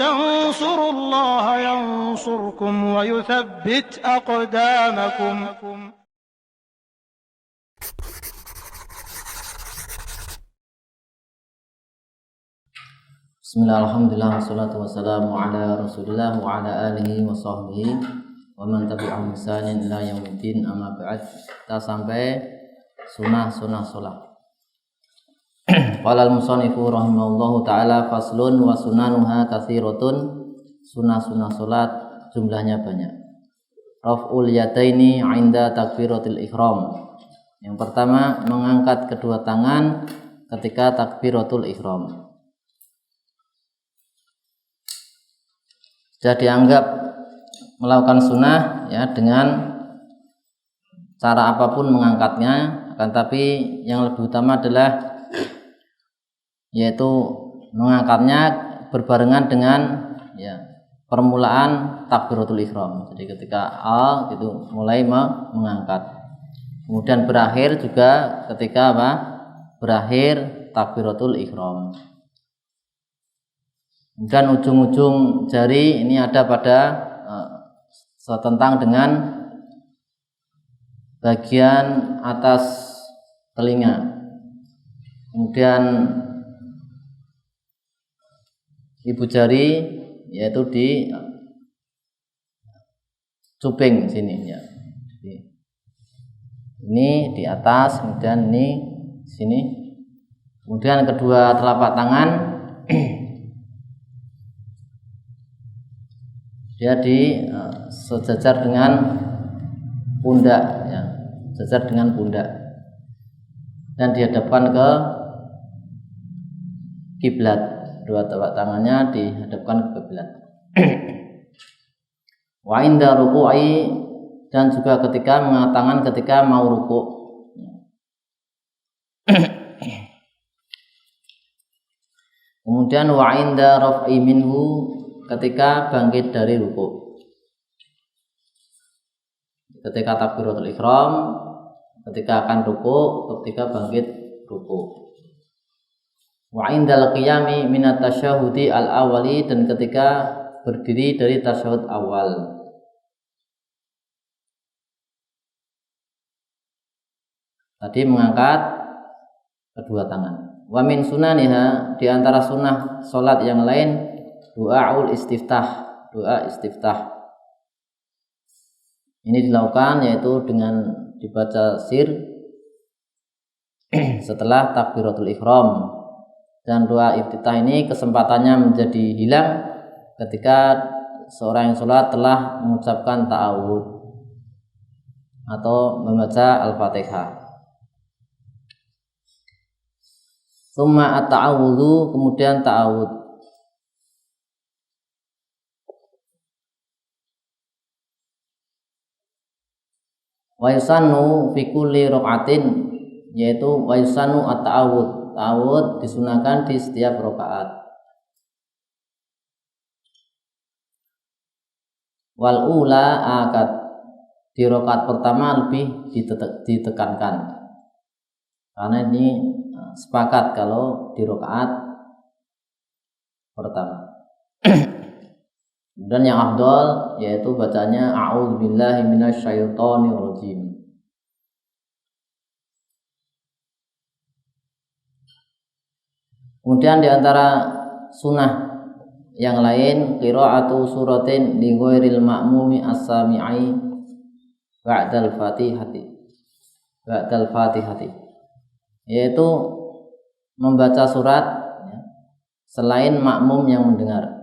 تنصروا الله ينصركم ويثبت أقدامكم. Bismillah, alhamdulillah, wassalatu wassalamu ala rasulillah wa ala alihi wa sahbihi wa man tabi'ahum ihsanin ila yaumiddin, amma ba'd. Kita sampai sunah-sunah sholat. Qala al-musannifu rahimahullahu ta'ala, faslun wa sunanuha katsiratun. Sunah-sunah sholat jumlahnya banyak. Raf'ul yadaini 'inda takbiratul ihram. Yang pertama, mengangkat kedua tangan ketika takbiratul ihram. Sudah dianggap melakukan sunnah ya dengan cara apapun mengangkatnya, akan tapi yang lebih utama adalah yaitu mengangkatnya berbarengan dengan ya permulaan takbiratul ihram. Jadi ketika gitu mulai mengangkat, kemudian berakhir juga ketika berakhir takbiratul ihram. Dan ujung-ujung jari ini ada pada setentang dengan bagian atas telinga. Kemudian ibu jari yaitu di cuping sini ya. Ini di atas, kemudian ini sini. Kemudian kedua telapak tangan dia di sejajar dengan pundak ya, sejajar dengan pundak dan dihadapkan ke kiblat. Dua telapak tangannya dihadapkan ke kiblat. Wa inda ruku'i, dan juga ketika mengangkat tangan ketika mau ruku'. Kemudian wa inda raf'i minhu, ketika bangkit dari ruku. Ketika takbiratul ihram, ketika akan ruku, ketika bangkit ruku. Wa indal qiyami minat tasyahudi al-awwali, dan ketika berdiri dari tasyahud awal. Tadi mengangkat kedua tangan. Wa min sunaniha, di antara sunnah salat yang lain, doaul istiftah, doa istiftah. Ini dilakukan yaitu dengan dibaca sir setelah takbiratul ihram. Dan doa iftitah ini kesempatannya menjadi hilang ketika seorang yang sholat telah mengucapkan ta'awud atau membaca al-fatihah. Tsumma at-ta'awudhu, kemudian ta'awud. Wa yusannu fi kulli raqatin, yaitu wa yusannu at-ta'awud. Ta'awud disunahkan di setiap rakaat. Wal ula akad, di rakaat pertama lebih ditekankan. Karena ini sepakat kalau di rakaat pertama. Dan yang afdal yaitu bacanya a'udzubillahi minasyaitonir rajim. Kemudian di antara sunnah yang lain, qiraatu suratin li ghairil ma'mumi as-sami'i ba'dal fatihati. Ba'dal fatihati, yaitu membaca surat ya, selain makmum yang mendengar.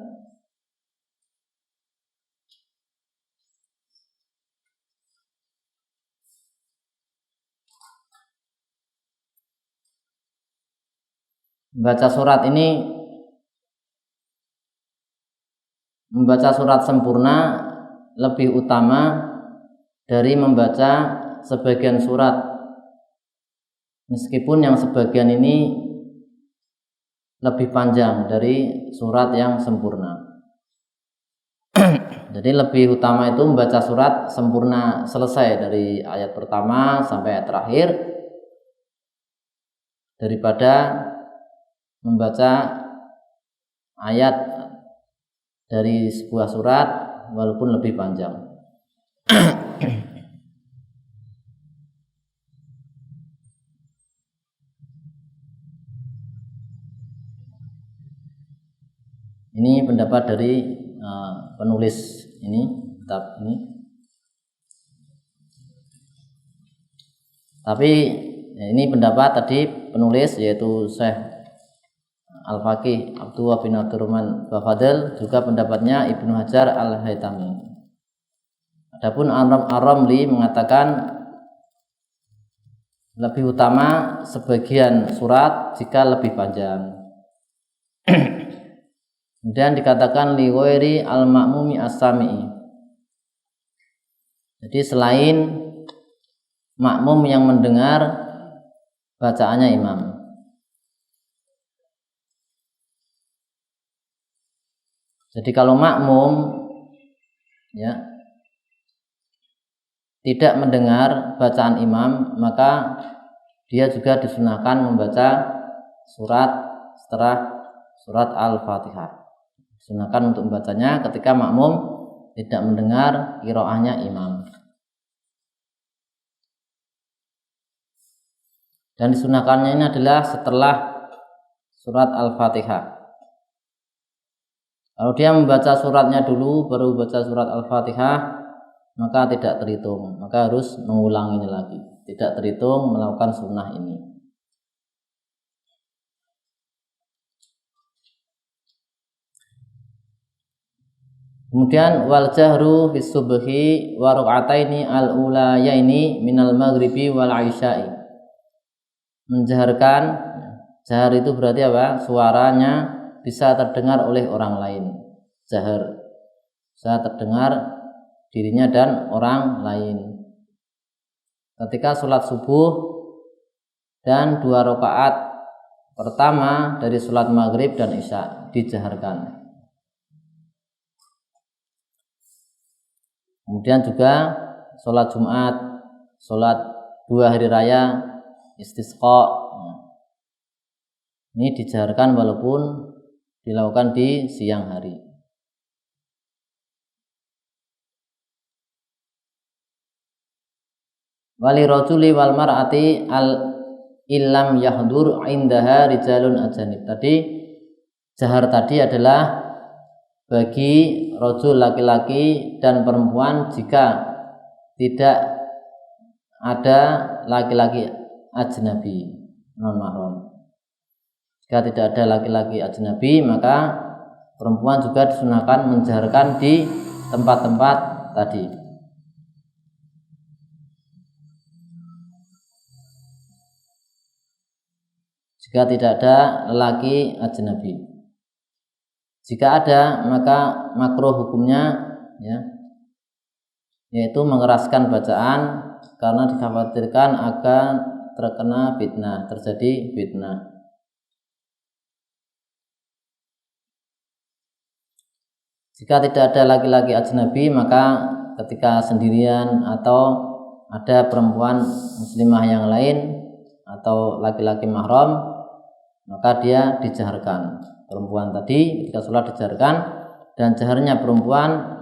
Membaca surat ini, membaca surat sempurna lebih utama dari membaca sebagian surat, meskipun yang sebagian ini lebih panjang dari surat yang sempurna. Jadi lebih utama itu membaca surat sempurna selesai dari ayat pertama sampai ayat terakhir daripada membaca ayat dari sebuah surat walaupun lebih panjang. Ini pendapat dari penulis ini kitab ini. Tapi ini pendapat tadi penulis yaitu Syekh Al-Faqih Abdullah bin Abdurrahman Bafadil, juga pendapatnya Ibnu Hajar Al-Haytami. Adapun Ar-Ramli mengatakan lebih utama sebagian surat jika lebih panjang. Kemudian dikatakan li ghairi al-ma'mumi as-sami'i. Jadi selain makmum yang mendengar bacaannya imam. Jadi kalau makmum ya tidak mendengar bacaan imam, maka dia juga disunahkan membaca surat setelah surat Al-Fatihah. Disunahkan untuk membacanya ketika makmum tidak mendengar qiraahnya imam. Dan disunahkannya ini adalah setelah surat Al-Fatihah. Kalau dia membaca suratnya dulu baru baca surat Al-Fatihah, maka tidak terhitung, maka harus mengulanginya lagi. Tidak terhitung melakukan sunnah ini. Kemudian wal jahru fis subhi wa rak'ataini al-ulayaini minal maghribi wal isya'i. Menjaharkan, jahar itu berarti apa? Suaranya bisa terdengar oleh orang lain. Jahar bisa terdengar dirinya dan orang lain. Ketika sholat subuh dan 2 rakaat pertama dari sholat maghrib dan isya dijaharkan. Kemudian juga sholat Jumat, sholat 2 hari raya, istisqa, ini dijaharkan walaupun dilakukan di siang hari. Wali rajuli wal mar'ati al illam yahdur indaha rijalun ajanib. Tadi jahar tadi adalah bagi rajul laki-laki dan perempuan jika tidak ada laki-laki ajnabi non mahram. Jika tidak ada laki-laki ajnabi, maka perempuan juga disunahkan menjaharkan di tempat-tempat tadi. Jika tidak ada lelaki ajnabi. Jika ada, maka makruh hukumnya ya, yaitu mengeraskan bacaan karena dikhawatirkan akan terkena fitnah, terjadi fitnah. Jika tidak ada laki-laki ajnabi, maka ketika sendirian atau ada perempuan muslimah yang lain atau laki-laki mahram, maka dia dijaharkan. Perempuan tadi ketika sholat dijaharkan, dan jaharnya perempuan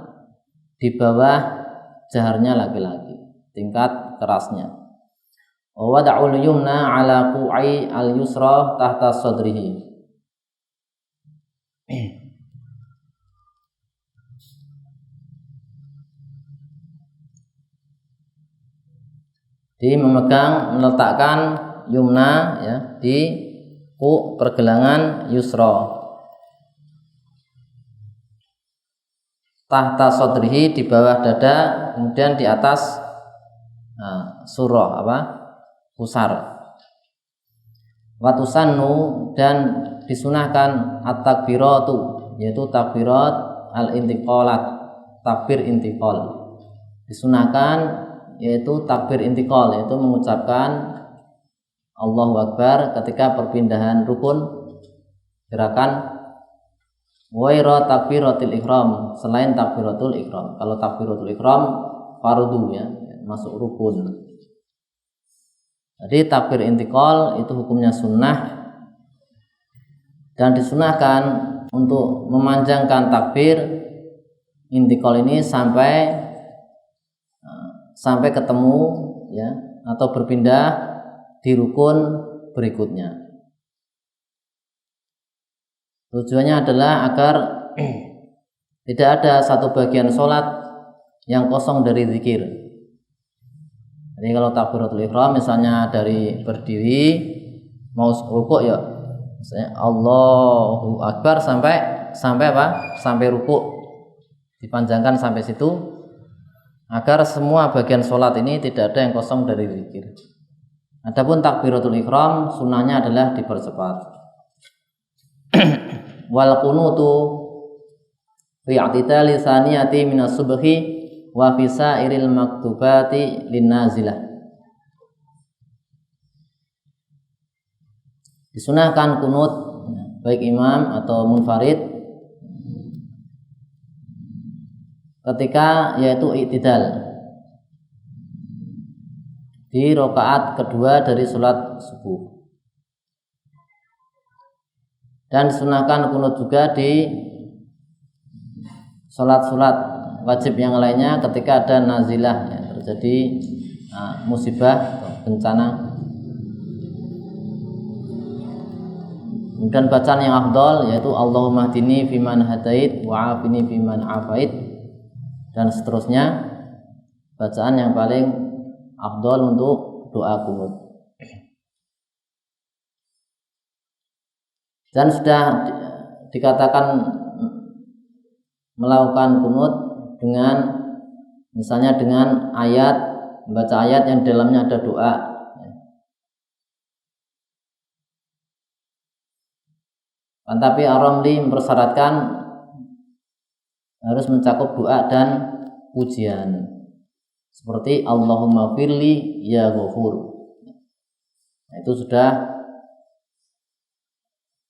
di bawah jaharnya laki-laki, tingkat kerasnya. Wa wada'ul yumna ala qu'i al-yusra tahta sadrihi. Di memegang, meletakkan yumna ya di pergelangan yusra, tahta sadrihi di bawah dada, kemudian di atas surah pusar. Watusannu, dan disunahkan at-takbiratu, yaitu takbirat al-intiqalat, takbir intiqal. Disunahkan yaitu takbir intiqal, yaitu mengucapkan Allahu Akbar ketika perpindahan rukun gerakan waira takbiratul ihram, selain takbiratul ihram. Kalau takbiratul ihram fardu ya, masuk rukun. Jadi takbir intiqal itu hukumnya sunnah, dan disunahkan untuk memanjangkan takbir intikal ini sampai ketemu ya atau berpindah di rukun berikutnya. Tujuannya adalah agar tidak ada satu bagian sholat yang kosong dari zikir. Jadi kalau takbiratul ihram misalnya dari berdiri mau rukuk ya, misalnya Allahu Akbar sampai apa? Sampai rukuk, dipanjangkan sampai situ, agar semua bagian sholat ini tidak ada yang kosong dari zikir. Adapun takbiratul ihram sunnahnya adalah dipercepat. Wal qunutu fi i'tidali tsaniyati minas subhi wa fi sa'iril maktubati linnazilah. Disunahkan kunut baik imam atau munfarid ketika yaitu i'tidal di rakaat kedua dari sholat subuh. Dan disunahkan kunut juga di sholat-sholat wajib yang lainnya ketika ada nazilah ya, terjadi musibah atau bencana. Kemudian bacaan yang afdal yaitu Allahumma hdini fiman hadait wa afini fiman afait, dan seterusnya. Bacaan yang paling afdal untuk doa kunut. Dan sudah dikatakan melakukan kunut dengan misalnya dengan ayat, membaca ayat yang dalamnya ada doa. Tapi Ar-Ramli mempersyaratkan harus mencakup doa dan pujian seperti Allahumma firli ya ghafur. Itu sudah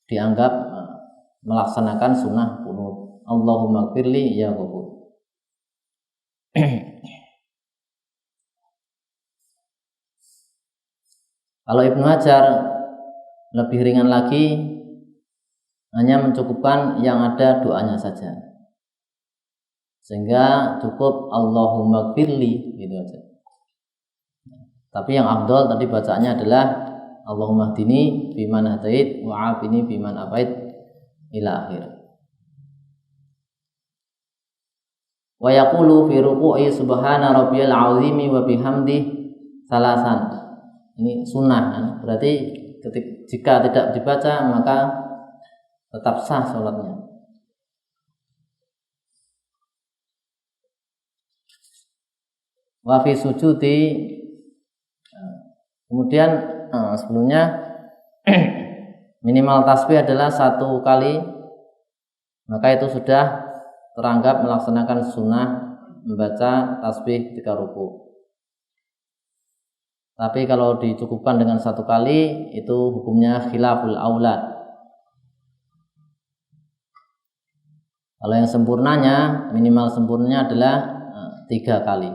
dianggap melaksanakan sunnah kunut. Allahumma firli ya ghafur. Kalau Ibnu Hajar lebih ringan lagi, hanya mencukupkan yang ada doanya saja, sehingga cukup Allahumma firli gitu aja. Tapi yang afdal tadi bacaannya adalah Allahumma hdini biman hadait wa afini biman afait ila akhir. Wa yaqulu fi ruku'i subhana rabbiyal azimi wa bihamdi salasan. Ini sunnah kan? Berarti jika tidak dibaca maka tetap sah sholatnya. Wa fi sujudi, kemudian sebelumnya minimal tasbih adalah 1 kali, maka itu sudah teranggap melaksanakan sunnah membaca tasbih ketika ruku. Tapi kalau dicukupkan dengan 1 kali, itu hukumnya khilaful aulad. Kalau yang sempurnanya, minimal sempurnanya adalah 3 kali.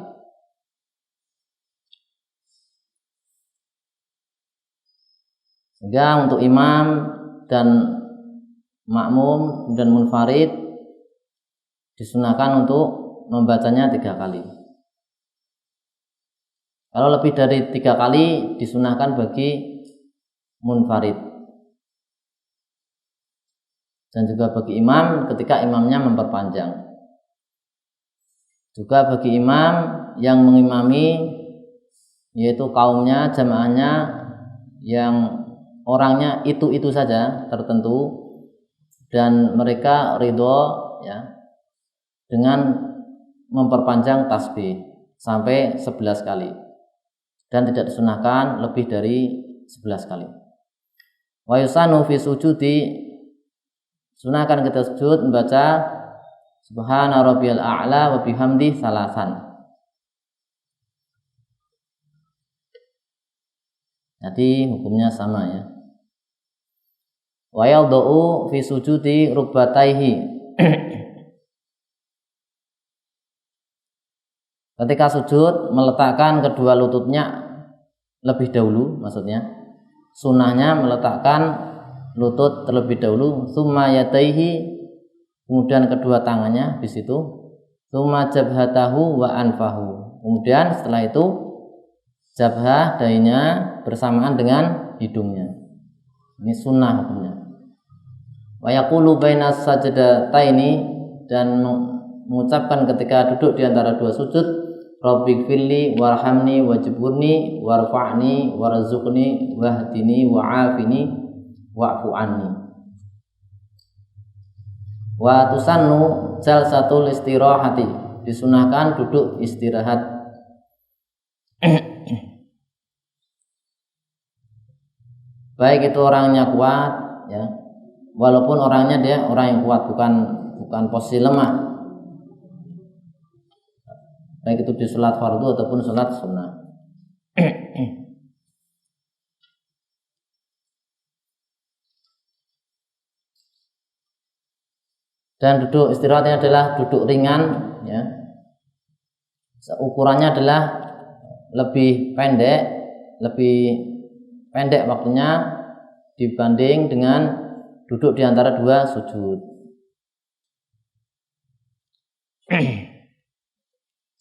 Sehingga untuk imam dan makmum dan munfarid disunahkan untuk membacanya 3 kali. Kalau lebih dari 3 kali disunahkan bagi munfarid, dan juga bagi imam ketika imamnya memperpanjang. Juga bagi imam yang mengimami, yaitu kaumnya, jamaahnya yang orangnya itu saja tertentu, dan mereka ridho ya dengan memperpanjang tasbih sampai 11 kali, dan tidak disunahkan lebih dari 11 kali. Wa yusanu fi sujudi, sunahkan kita sujud membaca subhana rabbiyal a'la wa bihamdi salasan. Jadi hukumnya sama ya. Wa yadau fi sujudi rukbataihi, ketika sujud meletakkan kedua lututnya lebih dahulu, maksudnya sunnahnya meletakkan lutut terlebih dahulu, summa yadaihi, kemudian kedua tangannya di situ, tsumma jabhatahu wa anfahu. Kemudian setelah itu jabhah dahinya bersamaan dengan hidungnya. Ini sunnah hukumnya. Wa yaqulu bainas sajdataini, dan mengucapkan ketika duduk di antara dua sujud, Rabbighfirli warhamni wajburni warfa'ni warzuqni wahdini wa'afini wa'fu anni. Wa tusannu jalsatul istirahati, disunahkan duduk istirahat. Baik itu orangnya kuat ya, walaupun orangnya dia orang yang kuat, bukan posisi lemah, baik itu di sholat fardu ataupun sholat sunnah. Dan duduk istirahatnya adalah duduk ringan ya. Ukurannya adalah lebih pendek waktunya dibanding dengan duduk di antara dua sujud.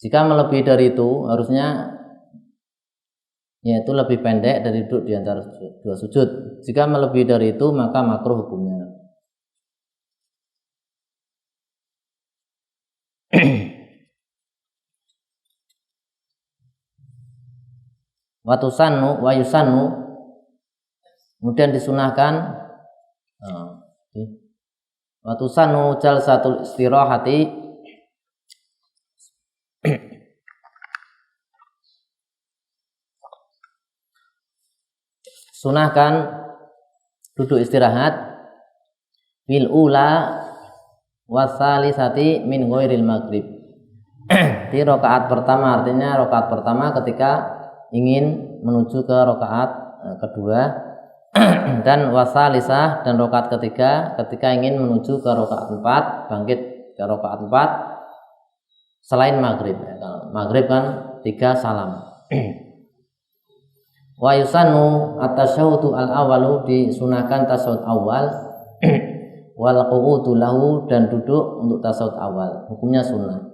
Jika melebihi dari itu harusnya yaitu lebih pendek dari duduk di antara dua sujud. Jika melebihi dari itu maka makruh hukumnya. Watusannu wa yusannu, kemudian disunahkan watusannu jalsatul istirahati, sunahkan duduk istirahat fil ula wasalisati min ghairil maghrib. Di rakaat pertama, artinya rakaat pertama ketika ingin menuju ke rakaat kedua, dan wasalisah, dan rakaat ketiga ketika ingin menuju ke rakaat 4, bangkit ke rakaat 4 selain maghrib. Kalau maghrib kan 3 salam. Wa yusannu at-tasyahhudu al-awwalu, disunahkan tasyahud awal, wal qu'udu lahu, dan duduk untuk tasyahud awal, hukumnya sunnah.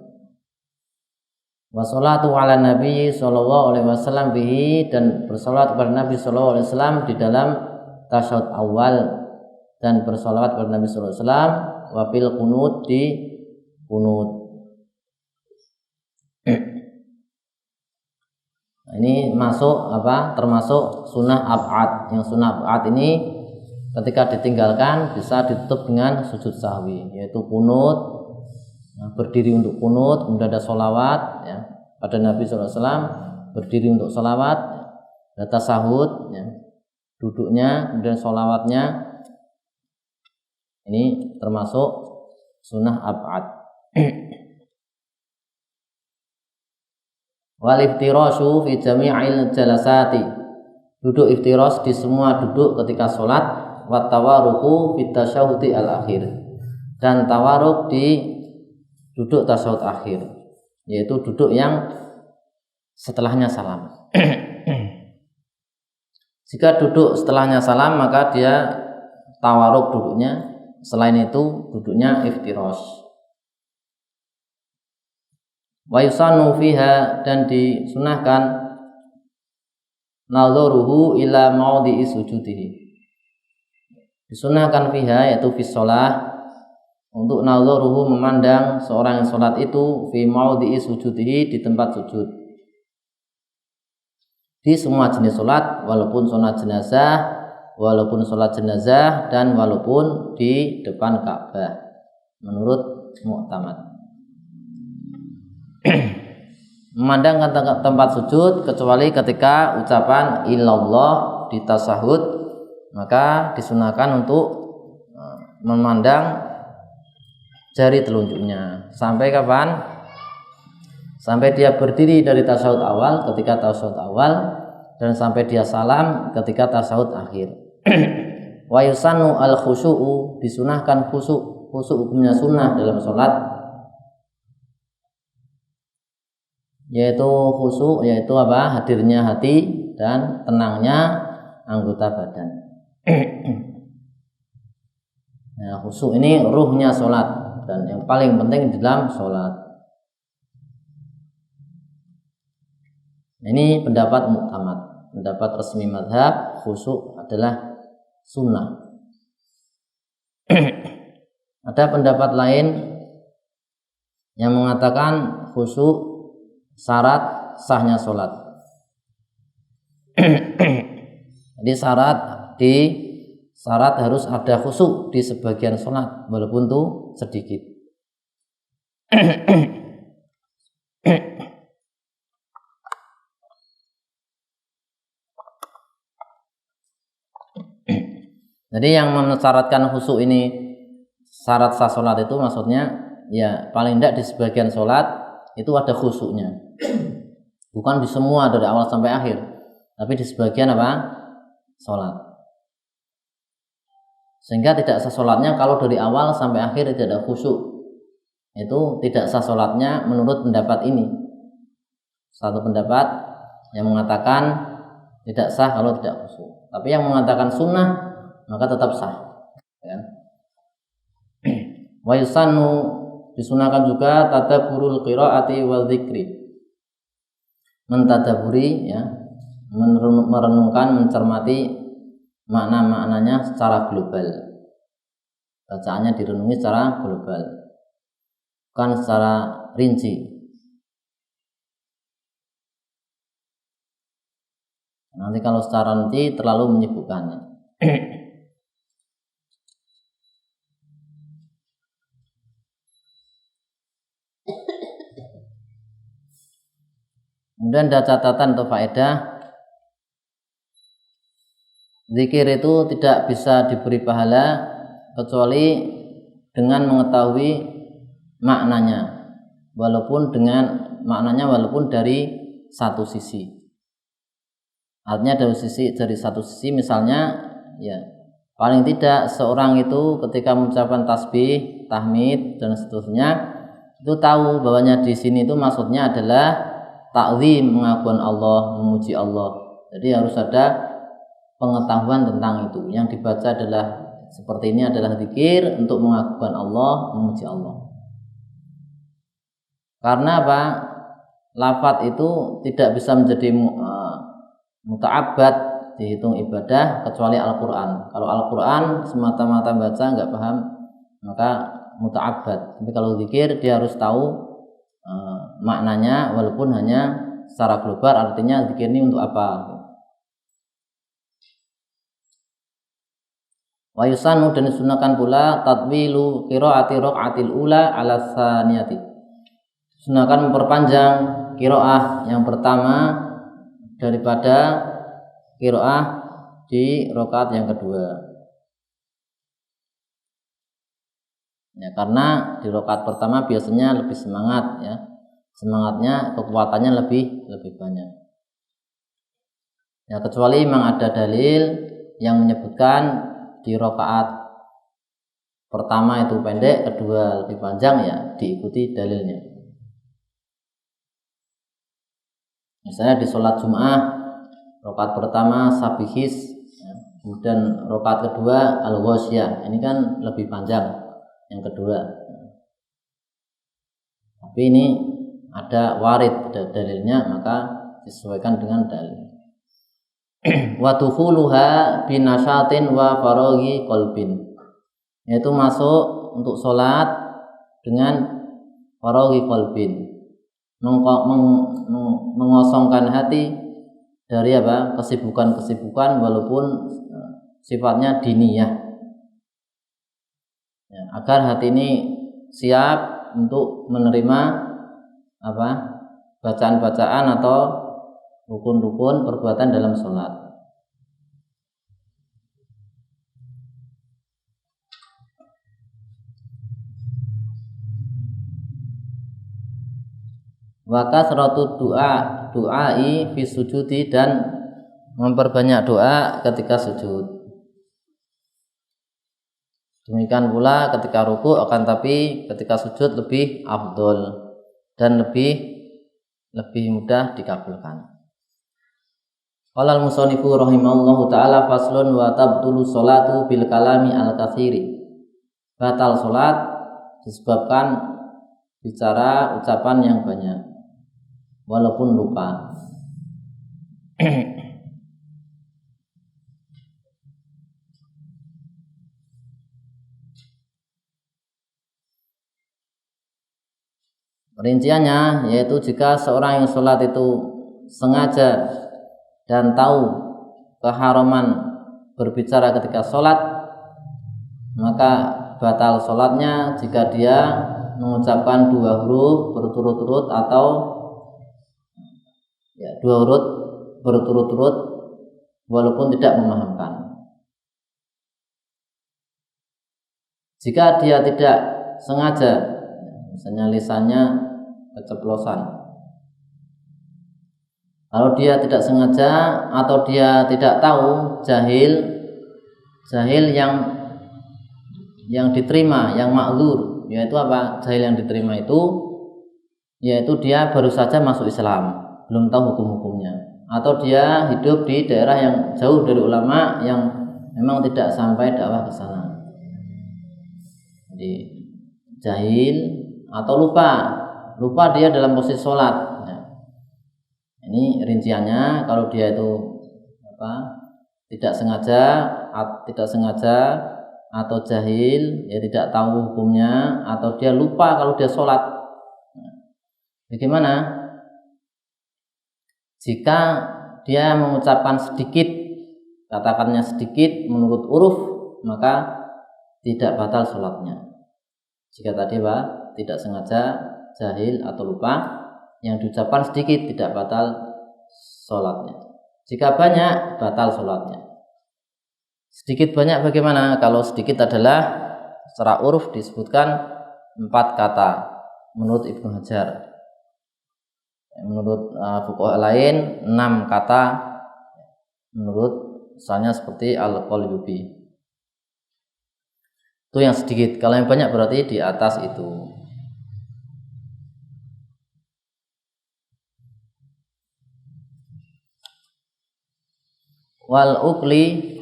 Wa sholatu ala nabi sallallahu alaihi wasallam bihi, dan bersolawat kepada Nabi sallallahu alaihi wasallam di dalam tasyahud awal, dan bersolawat kepada Nabi sallallahu alaihi wasallam wa fil qunut, di qunut. Ini termasuk sunnah ab'ad. Yang sunnah ab'ad ini ketika ditinggalkan bisa ditutup dengan sujud sahwi, yaitu qunut. Berdiri untuk qunut, kemudian ada sholawat ya, pada Nabi SAW, berdiri untuk sholawat, ada tasahud ya, duduknya, kemudian sholawatnya. Ini termasuk sunnah ab'ad. Wal iftirashu fi jami'il jalasati, duduk iftiras di semua duduk ketika sholat. Wa tawaruku fi tasyahudi al-akhir, dan tawaruk di duduk tasyahud akhir, yaitu duduk yang setelahnya salam. Jika duduk setelahnya salam maka dia tawaruk duduknya, selain itu duduknya iftiras. Wa yusannu fiha, dan disunahkan nadharuhu ila maudhi'i sujudihi, disunahkan fiha, yaitu fi shalah, untuk nadharuhu, memandang seorang yang sholat itu, fi maudhi'i sujudihi, di tempat sujud, di semua jenis sholat, walaupun sholat jenazah, dan walaupun di depan Ka'bah, menurut Mu'tamad. Memandangkan tempat sujud kecuali ketika ucapan illallah di tasahud, maka disunahkan untuk memandang jari telunjuknya. Sampai kapan? Sampai dia berdiri dari tasyahud awal ketika tasyahud awal, dan sampai dia salam ketika tasyahud akhir. Wa yusannu al khusyu'u, disunahkan khusyuk. Khusyuk hukumnya sunnah dalam sholat, yaitu khusyuk, yaitu hadirnya hati dan tenangnya anggota badan. Nah, khusyuk ini ruhnya sholat. dan yang paling penting di dalam sholat. Ini pendapat muktamad, pendapat resmi mazhab, khusyuk adalah sunnah. Ada pendapat lain yang mengatakan khusyuk syarat sahnya sholat. Jadi syarat harus ada khusyuk di sebagian sholat walaupun itu sedikit. Jadi yang mensyaratkan khusyuk ini syarat sah sholat itu maksudnya ya paling tidak di sebagian sholat itu ada khusyuknya. Bukan di semua dari awal sampai akhir, tapi di sebagian sholat. Sehingga tidak sah sholatnya kalau dari awal sampai akhir tidak ada khusyuk. Itu tidak sah sholatnya menurut pendapat ini. Satu pendapat yang mengatakan tidak sah kalau tidak khusyuk. Tapi yang mengatakan sunnah maka tetap sah. Ya. Wa yusannu, disunahkan juga tadabburul qiraati wal dzikri. Mentadaburi ya, merenungkan, mencermati makna-maknanya secara global. Bacaannya direnungi secara global, bukan secara rinci. Nanti kalau secara rinci terlalu menyibukkan. Kemudian ada catatan atau faedah, zikir itu tidak bisa diberi pahala kecuali dengan mengetahui maknanya, walaupun dari satu sisi. Artinya dari satu sisi, misalnya ya paling tidak seorang itu ketika mengucapkan tasbih, tahmid dan seterusnya itu tahu bahwanya di sini itu maksudnya adalah ta'zim, mengaguan Allah, memuji Allah. Jadi harus ada pengetahuan tentang itu. Yang dibaca adalah seperti ini adalah zikir untuk mengaguan Allah, memuji Allah. Karena apa? Lafaz itu tidak bisa menjadi muta'abbad, dihitung ibadah kecuali Al-Quran. Kalau Al-Quran semata-mata baca nggak paham maka muta'abbad. Tapi kalau zikir dia harus tahu maknanya walaupun hanya secara global, artinya zikir ini untuk apa. Wa yusanu, dan disunahkan pula tatwilu qiraati raq'atil ula ala tsaniyati. Sunahkan memperpanjang qiraah yang pertama daripada qiraah di rakaat yang kedua. Ya, karena di rakaat pertama biasanya lebih semangat ya. Semangatnya, kekuatannya lebih banyak. Ya, kecuali memang ada dalil yang menyebutkan di rakaat pertama itu pendek, kedua lebih panjang, ya diikuti dalilnya. Misalnya di sholat Jum'ah rakaat pertama sabihis, ya, kemudian rakaat kedua al-ghasyiyah. Ini kan lebih panjang yang kedua. Tapi ini ada warid, ada dalilnya, maka disesuaikan dengan dalil. Wa tukhuluha binasyatin wa faraghi qalbin, yaitu masuk untuk sholat dengan faraghi qalbin, mengosongkan hati dari kesibukan-kesibukan walaupun sifatnya diniyah, ya, agar hati ini siap untuk menerima bacaan-bacaan atau rukun-rukun perbuatan dalam sholat. Wa kasratu du'ai fi sujudi, dan memperbanyak doa ketika sujud. Demikian pula ketika ruku, akan tapi ketika sujud lebih afdol dan lebih mudah dikabulkan. Qala al-musannifu rahimallahu ta'ala faslun wa tabtulu sholatu bil kalami al-katsiri. Batal salat disebabkan bicara ucapan yang banyak walaupun lupa. Rinciannya yaitu jika seorang yang sholat itu sengaja dan tahu keharaman berbicara ketika sholat, maka batal sholatnya jika dia mengucapkan 2 huruf berturut-turut atau 2 huruf berturut-turut walaupun tidak memahamkan. Jika dia tidak sengaja, misalnya lisannya keceplosan, kalau dia tidak sengaja atau dia tidak tahu, jahil yang diterima, yang ma'dzur, yaitu apa? Jahil yang diterima itu yaitu dia baru saja masuk Islam, belum tahu hukum-hukumnya, atau dia hidup di daerah yang jauh dari ulama yang memang tidak sampai dakwah ke sana. Jadi jahil atau lupa dia dalam posisi sholat. Ini rinciannya, kalau dia itu tidak sengaja atau jahil, ya tidak tahu hukumnya, atau dia lupa kalau dia sholat. Bagaimana? Jika dia mengucapkan sedikit, katakannya sedikit menurut uruf, maka tidak batal sholatnya. Jika tadi tidak sengaja, jahil atau lupa, yang diucapkan sedikit tidak batal sholatnya. Jika banyak, batal sholatnya. Sedikit banyak bagaimana? Kalau sedikit adalah secara uruf disebutkan 4 kata menurut Ibnu Hajar. Menurut fuqaha lain 6 kata, menurut misalnya seperti Al-Qalyubi. Itu yang sedikit. Kalau yang banyak berarti di atas itu. Wal ukli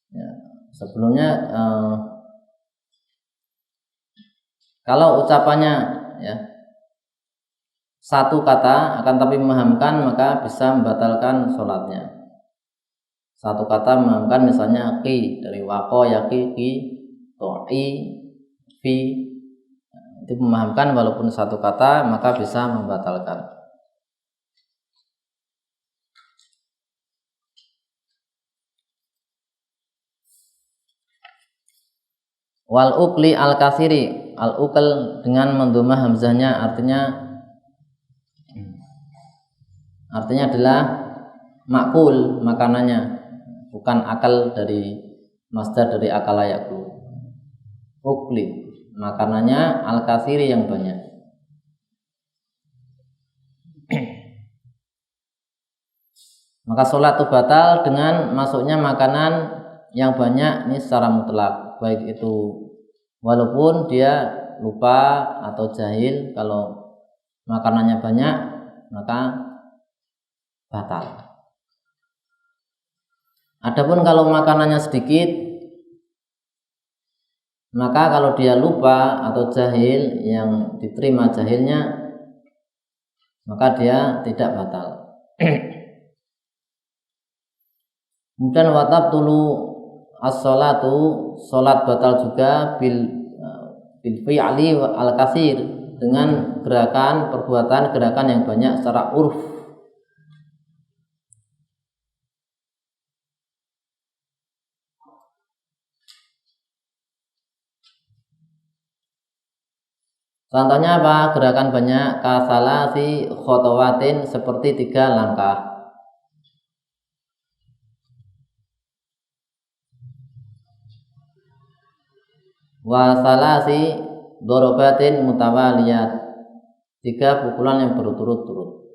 ya, sebelumnya kalau ucapannya ya 1 kata akan tapi memahamkan, maka bisa membatalkan sholatnya. 1 kata memahamkan, misalnya ki dari waqo yaqi ki to'i fi, itu memahamkan walaupun 1 kata, maka bisa membatalkan. Wal ukli al kasiri, al ukal dengan mendhamma hamzahnya, artinya adalah makul, makanannya, bukan akal dari masdar dari akala yakul. Ukli makanannya al kasiri yang banyak. Maka sholat itu batal dengan masuknya makanan yang banyak, ini secara mutlak, baik itu walaupun dia lupa atau jahil. Kalau makanannya banyak maka batal. Adapun kalau makanannya sedikit, maka kalau dia lupa atau jahil, yang diterima jahilnya, maka dia tidak batal. Kemudian watab tulu as-sholatu, sholat batal juga bil fi'li al-kasir, dengan perbuatan gerakan yang banyak secara urf. Contohnya apa? Gerakan banyak, kasalasi khotowatin, seperti 3 langkah. Wasalasi dorobatin mutawaliyat, 3 pukulan yang berturut-turut.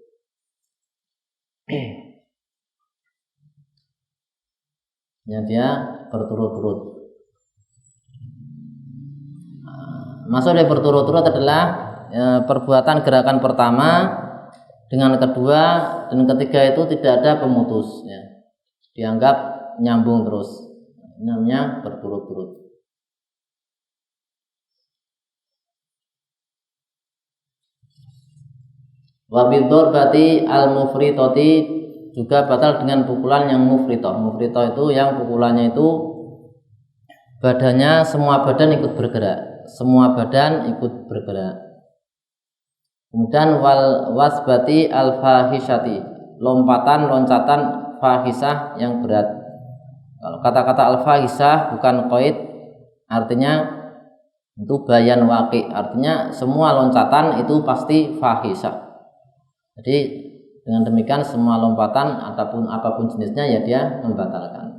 Yang dia berturut-turut. Maksud dari berturut-turut adalah perbuatan gerakan pertama dengan kedua dan ketiga itu tidak ada pemutus, ya. Dianggap nyambung terus, namanya berturut-turut. Wa bidzarbati al-mufritati, juga batal dengan pukulan yang mufritoh. Mufritoh itu yang pukulannya itu badannya, semua badan ikut bergerak, semua badan ikut bergerak. Kemudian wal wasbati al-fahisyati, loncatan fahisah yang berat. Kalau kata-kata al-fahisah bukan qaid, artinya itu bayan waqi, artinya semua loncatan itu pasti fahisah. Jadi dengan demikian semua lompatan ataupun apapun jenisnya ya dia membatalkan.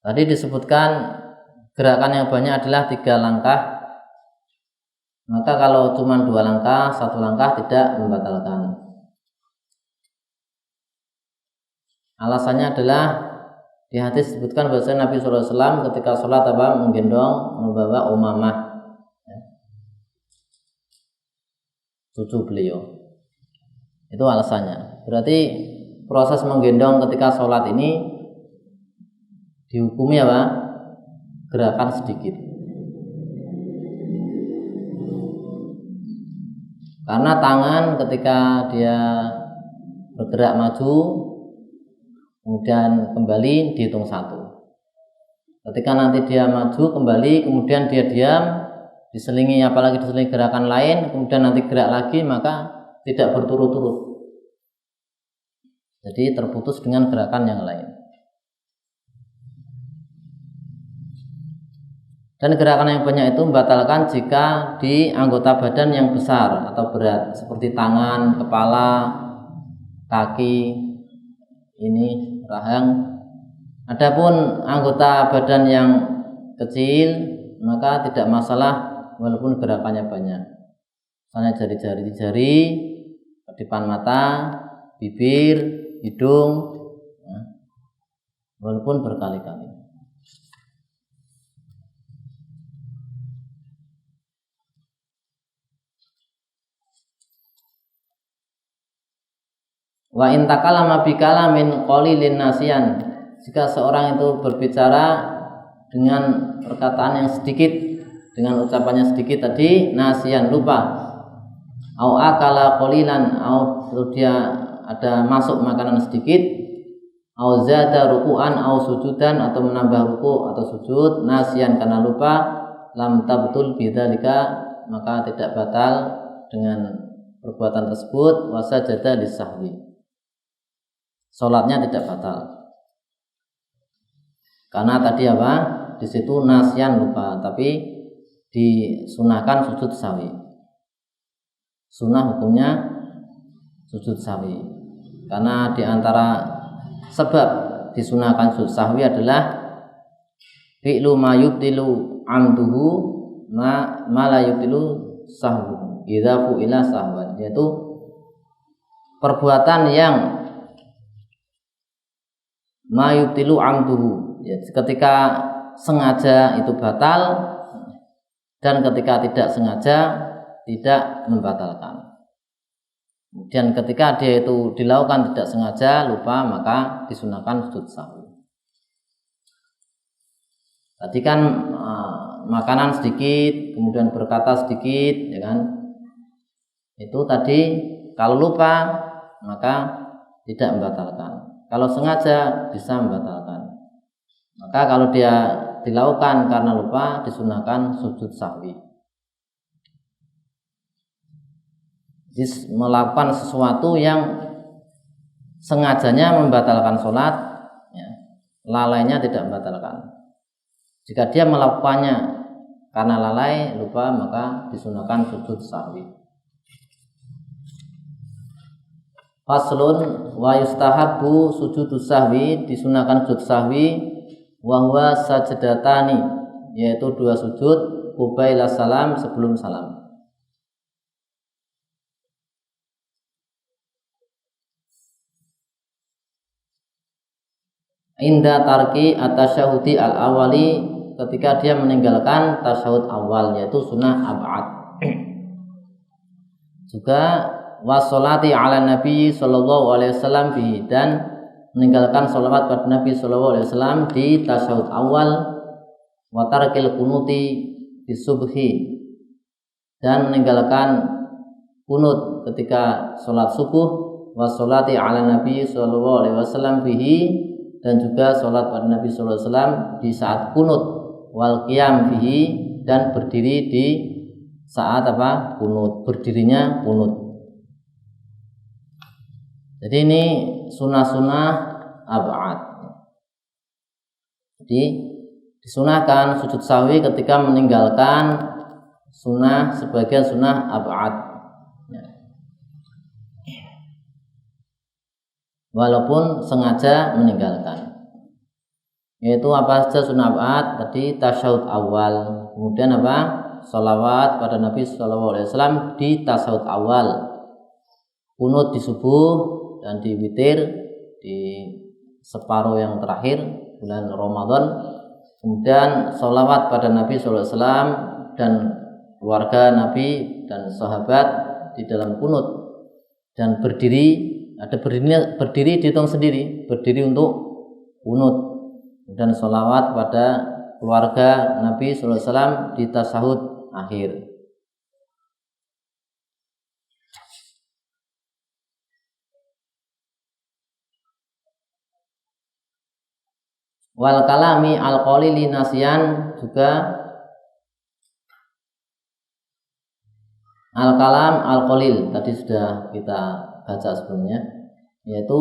Tadi disebutkan gerakan yang banyak adalah 3 langkah. Maka kalau cuma 2 langkah, 1 langkah tidak membatalkan. Alasannya adalah di hadis disebutkan bahwa Nabi SAW ketika sholat menggendong, membawa Umamah, cucu beliau. Itu alasannya. Berarti proses menggendong ketika sholat ini dihukumi apa? Gerakan sedikit. Karena tangan ketika dia bergerak maju kemudian kembali dihitung 1. Ketika nanti dia maju kembali kemudian dia diam, diselingi apalagi diselingi gerakan lain, kemudian nanti gerak lagi, maka tidak berturut-turut. Jadi terputus dengan gerakan yang lain. Dan gerakan yang banyak itu membatalkan jika di anggota badan yang besar atau berat, seperti tangan, kepala, kaki, ini rahang. Adapun anggota badan yang kecil maka tidak masalah walaupun gerakannya banyak. Misalnya jari-jari, kedipan mata, bibir, hidung, walaupun berkali-kali. Wa in takallama bi kalamin qalilin nasiyan, jika seorang itu berbicara dengan perkataan yang sedikit, dengan ucapannya sedikit tadi, nasiyan, lupa, au akala qalilan, au dia ada masuk makanan sedikit, au zada ruku'an au sujudan, atau menambah ruku' atau sujud, nasiyan karena lupa, lam tabtul bidzalika, maka tidak batal dengan perbuatan tersebut, wasajada lisahwi, salatnya tidak batal. Karena tadi apa? Di situ nasiyan, lupa, tapi disunahkan sujud sawi. Sunnah hukumnya sujud sawi. Karena di antara sebab disunahkan sujud sahwi adalah fi'lu ma yubtilu amduhu ma la yubtilu sahwu idza fu'ila sahwan, yaitu perbuatan yang ma yubtilu amduhu, ya, ketika sengaja itu batal dan ketika tidak sengaja tidak membatalkan. Kemudian ketika dia itu dilakukan tidak sengaja, lupa, maka disunahkan sujud sahwi. Tadi kan makanan sedikit, kemudian berkata sedikit, ya kan? Itu tadi kalau lupa maka tidak membatalkan. Kalau sengaja bisa membatalkan. Maka kalau dia dilakukan karena lupa, disunahkan sujud sahwi. Jadi melakukan sesuatu yang sengajanya membatalkan sholat, ya, lalainya tidak membatalkan. Jika dia melakukannya karena lalai, lupa, maka disunahkan sujud sahwi. Faslun wa yustahabbu sujudus sahwi, disunahkan sujud sahwi, wa huwa sajdatani, yaitu 2 sujud qabaila salam, sebelum salam. Inda tarki at-tasyahudi al-awali, ketika dia meninggalkan tasyahud awal, yaitu sunnah ab'ad. Juga washolati ala Nabi sallallahu alaihi wasallam fihi, dan meninggalkan sholawat pada Nabi sallallahu alaihi wasallam di tasyahud awal, wa tarkil kunuti di subhi, dan meninggalkan kunut ketika sholat subuh, washolati ala Nabi sallallahu alaihi wasallam fihi, dan juga sholat pada Nabi sallallahu alaihi wasallam di saat kunut, wal qiyam fihi, dan berdiri di saat kunut, berdirinya kunut. Jadi ini sunnah-sunnah ab'ad. Jadi disunahkan sujud sahwi ketika meninggalkan sebagian sunnah ab'ad, walaupun sengaja meninggalkan. Yaitu apa saja sunnah ab'ad? Tadi tasyahud awal, kemudian sholawat pada Nabi sallallahu alaihi wasallam di tasyahud awal, kunut di subuh dan di witir di separuh yang terakhir bulan Ramadan, kemudian sholawat pada Nabi sallallahu alaihi wasallam dan keluarga Nabi dan sahabat di dalam kunut, dan berdiri dihitung sendiri, berdiri untuk kunut, dan sholawat pada keluarga Nabi sallallahu alaihi wasallam di tasyahud akhir. Wal kalami al qalili nasyan, juga al kalam al qalil tadi sudah kita baca sebelumnya, yaitu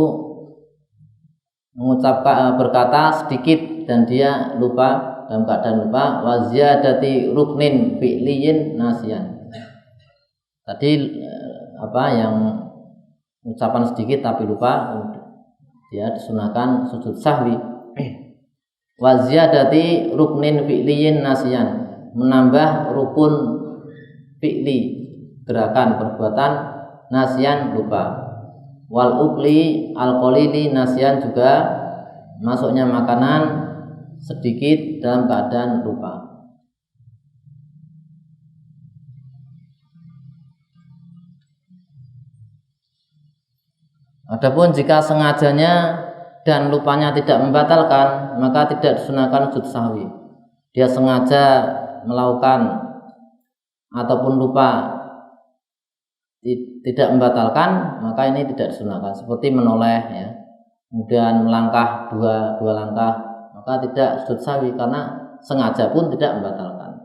mengucapkan berkata sedikit dan dia lupa, dalam keadaan lupa, wa ziyadati ruknin fi'liyin nasyan. Tadi yang ucapan sedikit tapi lupa, dia disunahkan sujud sahwi. Wa ziyadati ruknin fi'liyin nasyan, menambah rukun fi'li, gerakan perbuatan, nasyan lupa. Wal ukli al qalili nasyan, juga masuknya makanan sedikit dalam keadaan lupa. Adapun jika sengajanya dan lupanya tidak membatalkan, maka tidak disunahkan sujud sahwi. Dia sengaja melakukan ataupun lupa tidak membatalkan, maka ini tidak disunahkan. Seperti menoleh, kemudian melangkah dua langkah, maka tidak sujud sahwi karena sengaja pun tidak membatalkan.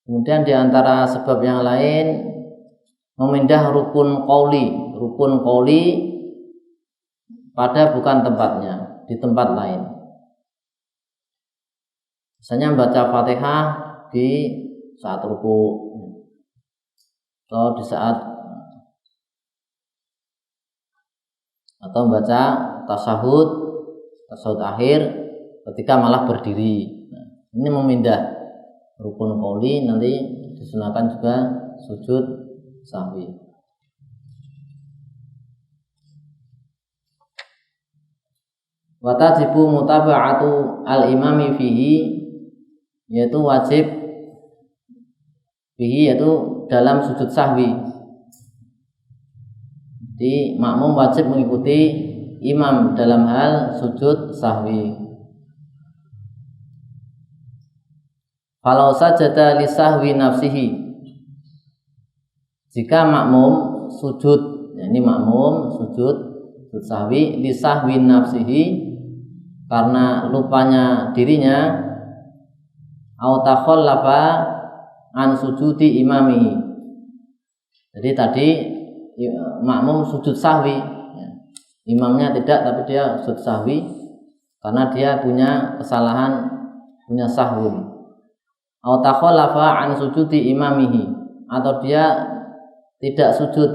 Kemudian di antara sebab yang lain, memindah rukun qauli pada bukan tempatnya, di tempat lain. Misalnya membaca Fatihah di saat ruku, atau di saat, atau membaca tasyahud akhir ketika malah berdiri. Ini memindah rukun qauli, nanti disunahkan juga sujud sahwi. Wa tajibu mutaba'atu al-imami fihi, yaitu wajib fihi, yaitu dalam sujud sahwi. Jadi makmum wajib mengikuti imam dalam hal sujud sahwi. Falau sajada li sahwi nafsihi, jika makmum sujud, ini makmum sujud sahwi li sahwi nafsihi, karena lupanya dirinya, au takhallafa an sujudi imamihi. Jadi tadi makmum sujud sahwi, imamnya tidak, tapi dia sujud sahwi karena dia punya kesalahan, punya sahwun. Au takhallafa an sujudi imamihi, atau dia tidak sujud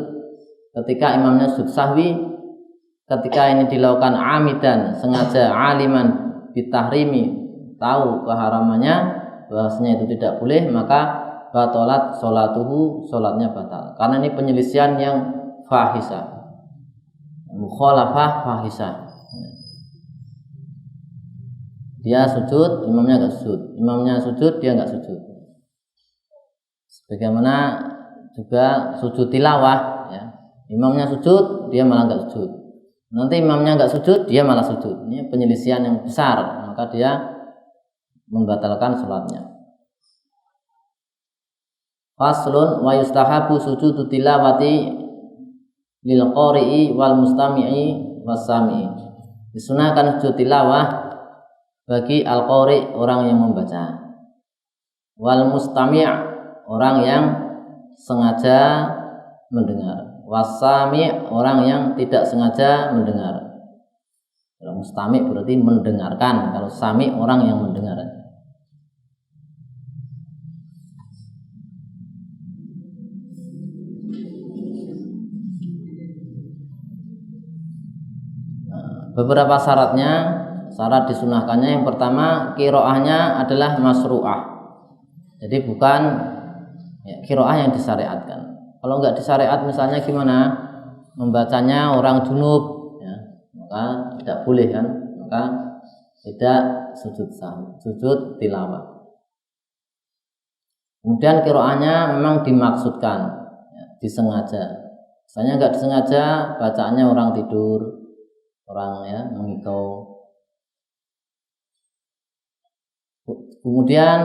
ketika imamnya sujud sahwi, ketika ini dilakukan amidan, sengaja, aliman bitahrimi, tahu keharamannya, bahwasanya itu tidak boleh, maka batalat sholatuhu, sholatnya batal. Karena ini penyelisihan yang fahisah, mukhalafah fahisah. Dia sujud, imamnya enggak sujud, imamnya sujud, dia enggak sujud. Bagaimana juga sujud tilawah, ya. Imamnya sujud, dia malah nggak sujud. Nanti imamnya nggak sujud, dia malah sujud. Ini penyelisihan yang besar, maka dia membatalkan sholatnya. Faslun wa yustahabu sujudu tilawati lil qari'i wal mustami'i was-sami'i. Disunahkan sujud tilawah bagi al-qari, orang yang membaca, wal mustami' orang yang sengaja mendengar, was-sami' orang yang tidak sengaja mendengar. Kalau mustami' berarti mendengarkan, kalau sami' orang yang mendengar. Beberapa syaratnya, syarat disunahkannya, yang pertama qiraahnya adalah masru'ah. Jadi bukan qiraah yang disyariatkan. Kalau enggak disyariat misalnya gimana? Membacanya orang junub, ya, maka tidak boleh kan? Maka tidak sujud sahwi, sujud tilawah. Kemudian qiraahnya memang dimaksudkan, ya, disengaja. Misalnya enggak disengaja, bacaannya orang tidur, orang ya mengikau. Kemudian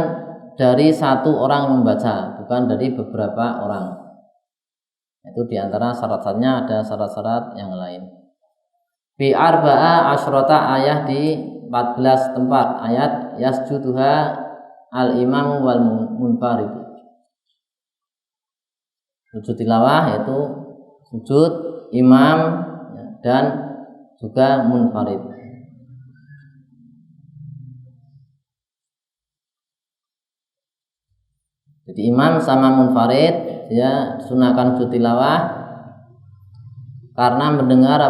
dari satu orang membaca, bukan dari beberapa orang. Itu diantara syarat-syaratnya, ada syarat-syarat yang lain. Fi arba'a asyrata, ayat di 14 tempat ayat yasjuduha al-imam wal munfarid. Sujud tilawah yaitu sujud imam dan juga munfarid. Jadi imam sama munfarid dia sunahkan sujud tilawah karena mendengar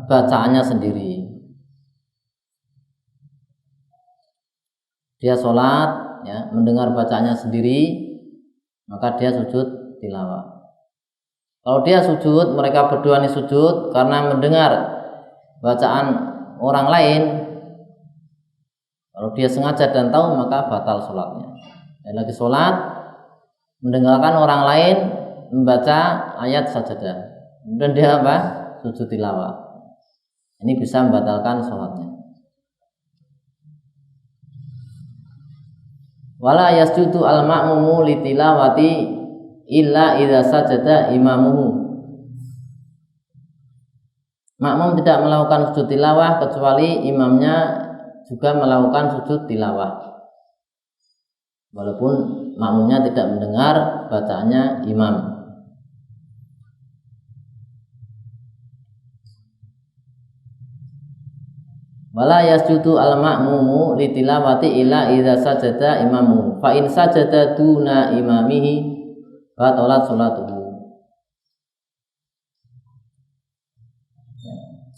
bacaannya sendiri. Dia sholat, ya, mendengar bacaannya sendiri, maka dia sujud tilawah. Kalau dia sujud, mereka berdua ini sujud karena mendengar bacaan orang lain. Kalau dia sengaja dan tahu, maka batal sholatnya. Lagi sholat, mendengarkan orang lain membaca ayat sajadah, kemudian dia sujud tilawah. Ini bisa membatalkan sholatnya. Wala yasjudu al-ma'mumu li tilawati illa idza sajada imamuhu. Makmum tidak melakukan sujud tilawah kecuali imamnya juga melakukan sujud tilawah, walaupun makmumnya tidak mendengar bacaannya imam. Wala yasjudu al-ma'mumu li tilawati illa idza sajada imamu. Fa in sajada duna imamihi batalat sholatuhu.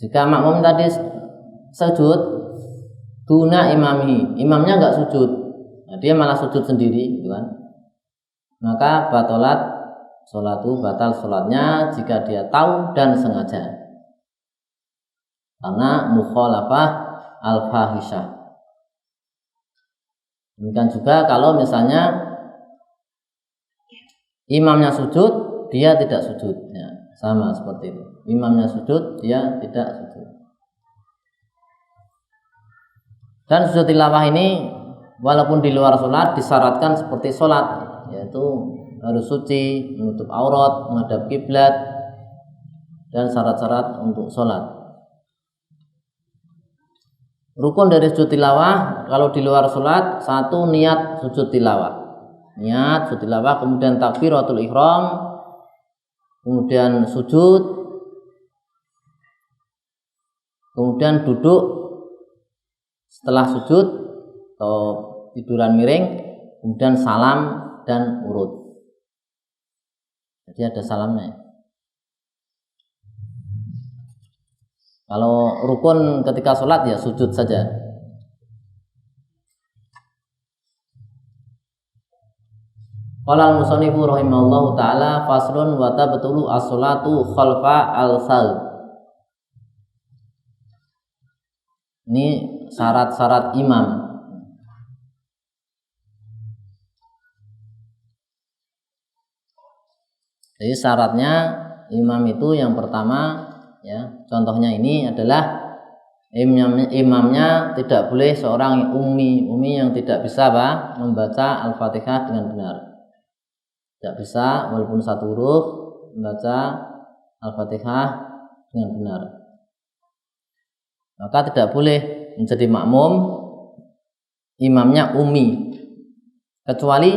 Jika makmum tadi sujud duna imamihi, imamnya enggak sujud, nah, dia malah sujud sendiri, gitu kan? Maka batalat sholatu, batal sholatnya jika dia tahu dan sengaja, karena mukhalafah al-fahisyah. Demikian juga kalau misalnya imamnya sujud, dia tidak sujud, ya, sama seperti itu. Imamnya sujud, dia tidak sujud. Dan sujud tilawah ini walaupun di luar sholat disyaratkan seperti sholat, yaitu harus suci, menutup aurat, menghadap kiblat, dan syarat-syarat untuk sholat. Rukun dari sujud tilawah kalau di luar sholat, satu, niat sujud tilawah, niat sujud tilawah, kemudian takbiratul ihram, kemudian sujud, kemudian duduk setelah sujud atau tiduran miring, kemudian salam dan urut. Jadi ada salamnya. Kalau rukun ketika sholat ya sujud saja. Qala al-musannifu rahimahullahu ta'ala faslun wa tabtulu as-sholatu khalfa al-sal. Ini syarat-syarat imam. Jadi syaratnya imam itu yang pertama, ya, contohnya ini adalah imamnya tidak boleh seorang ummi yang tidak bisa membaca Al-Fatihah dengan benar. Tidak bisa walaupun satu huruf membaca Al-Fatihah dengan benar. Maka tidak boleh menjadi makmum imamnya ummi, kecuali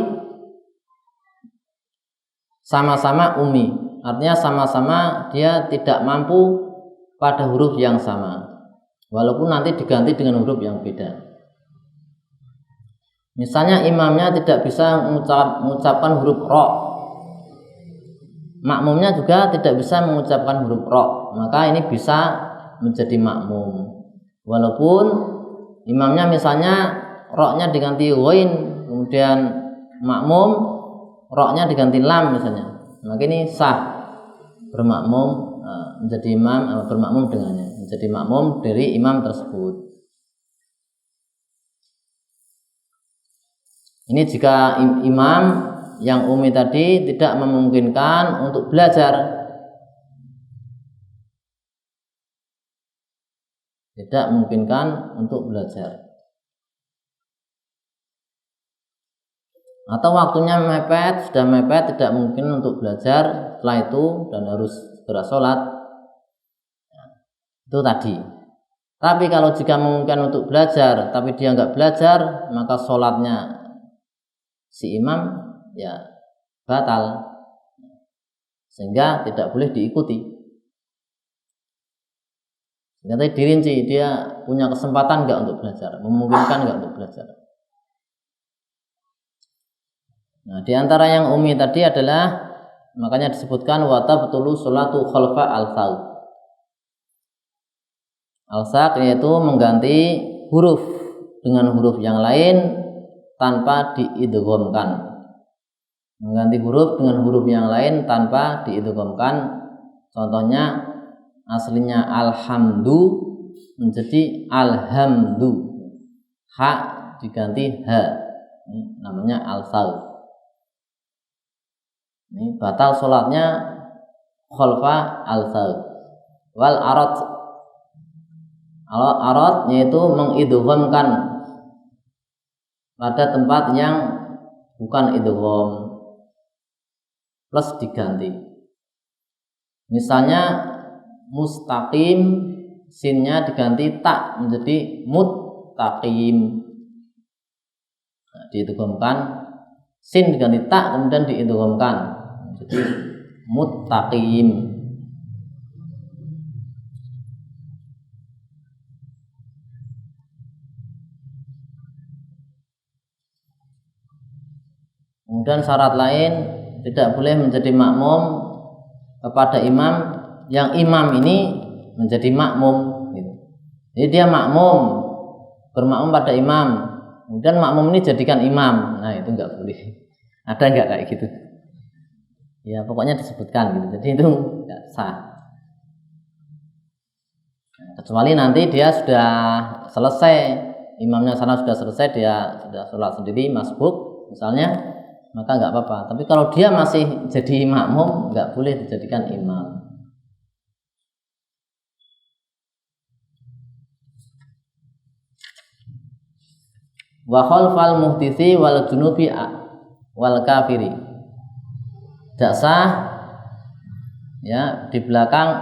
sama-sama ummi, artinya sama-sama dia tidak mampu pada huruf yang sama, walaupun nanti diganti dengan huruf yang beda. Misalnya imamnya tidak bisa mengucapkan huruf ro, makmumnya juga tidak bisa mengucapkan huruf ro, maka ini bisa menjadi makmum, walaupun imamnya misalnya ro-nya diganti ghain, kemudian makmum ro-nya diganti lam misalnya, maka ini sah bermakmum, menjadi imam, bermakmum dengannya, menjadi makmum dari imam tersebut. Ini jika imam yang ummi tadi tidak memungkinkan untuk belajar, tidak memungkinkan untuk belajar, atau waktunya mepet, sudah mepet, tidak mungkin untuk belajar setelah itu dan harus segera sholat, itu tadi. Tapi kalau jika memungkinkan untuk belajar tapi dia nggak belajar, maka sholatnya si imam ya batal, sehingga tidak boleh diikuti. Nanti dirinci dia punya kesempatan nggak untuk belajar, memungkinkan nggak untuk belajar. Nah, di antara yang ummi tadi adalah, makanya disebutkan wa tabtulu sholatu khalfa al-saq. Al-saq yaitu mengganti huruf dengan huruf yang lain tanpa diidghamkan. Mengganti huruf dengan huruf yang lain tanpa diidghamkan. Contohnya aslinya alhamdu menjadi alhamdu, ha diganti ha, ini namanya al-saq. Ini batal sholatnya khalfa al-saq. Wal arad yaitu mengidghamkan pada tempat yang bukan idgham plus diganti. Misalnya mustaqim, sinnya diganti tak menjadi muttaqim. Nah, diidghamkan, sin diganti tak kemudian diidghamkan jadi muttaqim. Kemudian syarat lain, tidak boleh menjadi makmum kepada imam yang imam ini menjadi makmum gitu. Jadi dia makmum, bermakmum pada imam, kemudian makmum ini jadikan imam. Nah, itu enggak boleh. Ada enggak kayak gitu? Ya pokoknya disebutkan gitu. Jadi itu enggak sah. Kecuali nanti dia sudah selesai, imamnya sana sudah selesai, dia sudah sholat sendiri masbuk misalnya, maka enggak apa-apa. Tapi kalau dia masih jadi makmum, enggak boleh dijadikan imam. Wa khalfal muhditsi wal junubi wal kafiri. Tidak sah ya di belakang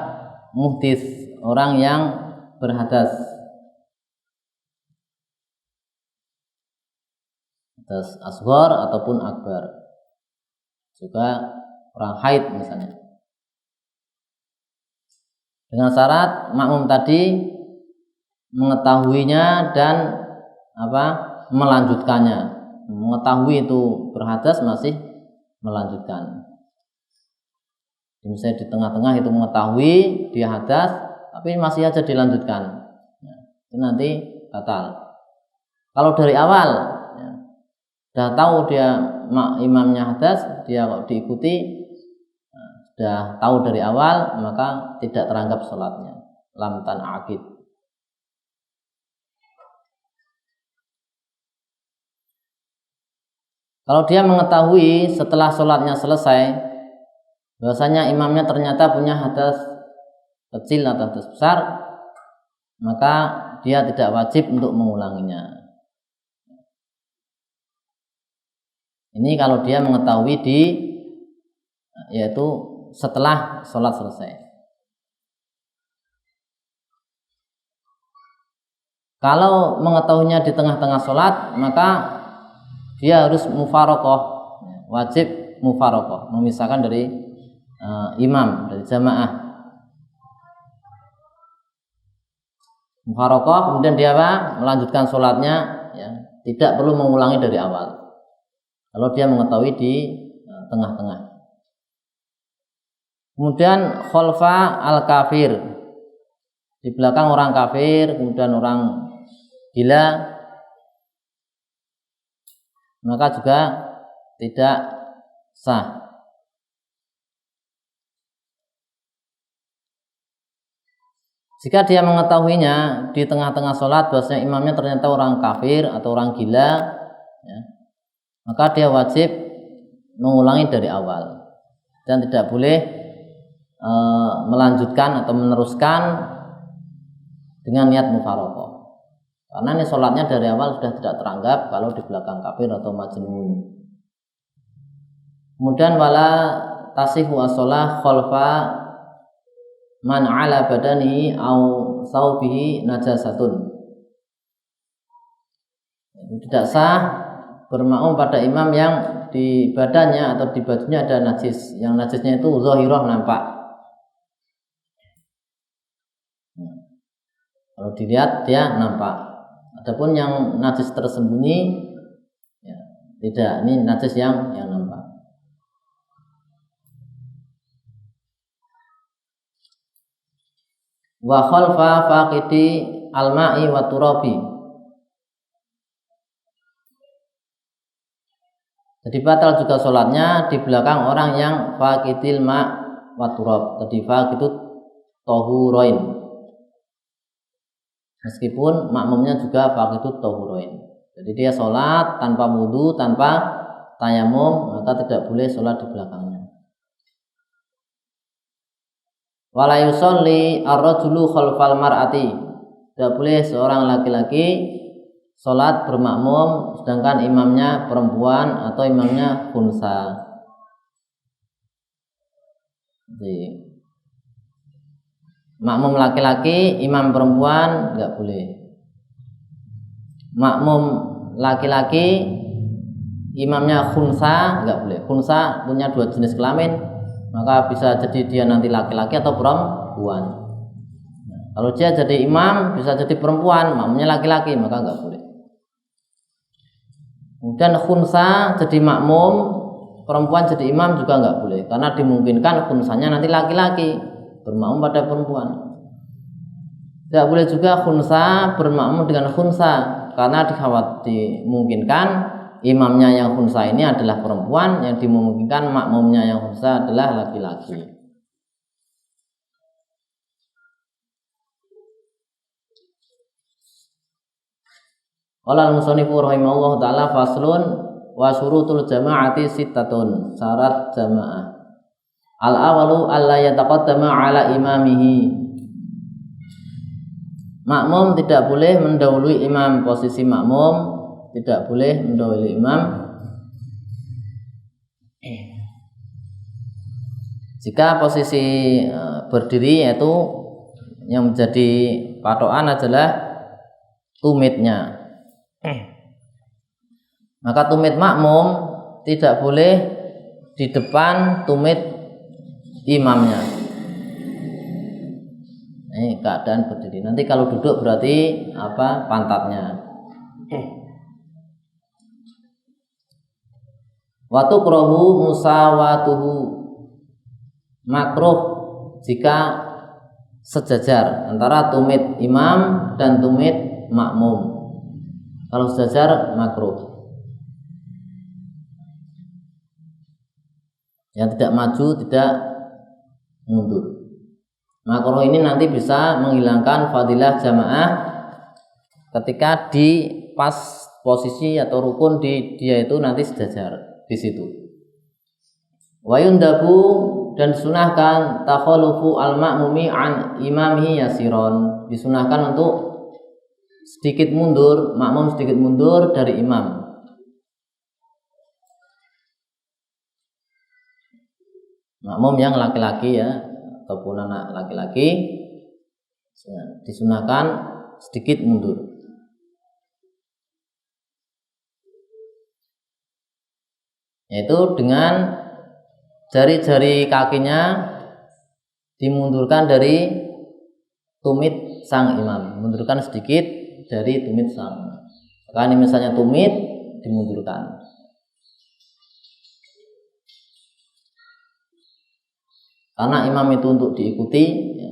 muhdits, orang yang berhadas, hadas asghar ataupun akbar, juga orang haid misalnya, dengan syarat makmum tadi mengetahuinya dan melanjutkannya. Mengetahui itu berhadas masih melanjutkan. Misalnya di tengah-tengah itu mengetahui dia hadas tapi masih aja dilanjutkan, nah, itu nanti batal. Kalau dari awal ya, sudah tahu dia imamnya hadas, dia kok diikuti, nah, sudah tahu dari awal, maka tidak teranggap sholatnya, lam tan'aqid. Kalau dia mengetahui setelah sholatnya selesai bahwasanya imamnya ternyata punya hadas kecil atau hadas besar, maka dia tidak wajib untuk mengulanginya. Ini kalau dia mengetahui yaitu setelah sholat selesai. Kalau mengetahuinya di tengah-tengah sholat, maka dia harus mufaroqah, wajib mufaroqah, memisahkan dari imam, dari jamaah. Mufaroqah, kemudian dia melanjutkan sholatnya, ya, tidak perlu mengulangi dari awal. Kalau dia mengetahui di tengah-tengah. Kemudian khalfa al-kafir, di belakang orang kafir, kemudian orang gila, maka juga tidak sah. Jika dia mengetahuinya di tengah-tengah sholat bahwasanya imamnya ternyata orang kafir atau orang gila, ya, maka dia wajib mengulangi dari awal dan tidak boleh melanjutkan atau meneruskan dengan niat mufaroqah. Karena ini sholatnya dari awal sudah tidak teranggap kalau di belakang kafir atau majnun. Kemudian wala tasihu as-shalah khalfa man ala badanihi au saubihi najasatun. Tidak sah bermakmum pada imam yang di badannya atau di bajunya ada najis. Yang najisnya itu zahirah, nampak. Kalau dilihat dia nampak. Adapun yang najis tersembunyi, ya, tidak. Ini najis yang nampak. Wa khalfa faqidi al-ma'i wa turabi. Jadi batal juga sholatnya di belakang orang yang faqidil ma' wa turab. Jadi faqid itu tahurain. Meskipun makmumnya juga faqid itu tahurain. Jadi dia sholat tanpa wudu, tanpa tayamum, maka tidak boleh sholat di belakangnya. Wala yusolli ar-rajulu khalfal mar'ati. Tidak boleh seorang laki-laki sholat bermakmum sedangkan imamnya perempuan atau imamnya khunsa. Jadi, makmum laki-laki, imam perempuan nggak boleh. Makmum laki-laki, imamnya khunsa nggak boleh. Khunsa punya dua jenis kelamin, maka bisa jadi dia nanti laki-laki atau perempuan. Kalau dia jadi imam, bisa jadi perempuan, makmumnya laki-laki, maka nggak boleh. Kemudian khunsa jadi makmum, perempuan jadi imam juga nggak boleh, karena dimungkinkan khunsanya nanti laki-laki bermakmum pada perempuan. Tidak boleh juga khunsa bermakmum dengan khunsa, karena dimungkinkan imamnya yang khunsa ini adalah perempuan, yang dimungkinkan makmumnya yang khunsa adalah laki-laki. Qala al-musannifu rahimahullahu ta'ala faslun wa syurutul jama'ati sittatun. Syarat jamaah. Al-awalu alla yataqaddama ala imamihi. Makmum tidak boleh mendahului imam. Posisi makmum tidak boleh mendahului imam jika posisi berdiri, yaitu yang menjadi patokan adalah tumitnya. Maka tumit makmum tidak boleh di depan tumit imamnya. Ini keadaan berdiri. Nanti kalau duduk berarti pantatnya. Wa tukrahu musawatuhu. Makruh jika sejajar antara tumit imam dan tumit makmum. Kalau sejajar makruh. Yang tidak maju, tidak mundur. Makruh ini nanti bisa menghilangkan fadilah jamaah ketika di pas posisi atau rukun dia itu nanti sejajar di situ. Wa yundabu dan disunahkan takhalufu al-ma'mumi an imamihi yasiron, disunahkan untuk sedikit mundur, makmum sedikit mundur dari imam. Makmum yang laki-laki ya, ataupun anak laki-laki disunahkan sedikit mundur. Yaitu dengan jari-jari kakinya dimundurkan dari tumit sang imam, mundurkan sedikit dari tumit sang. Karena misalnya tumit dimundurkan. Karena imam itu untuk diikuti, ya.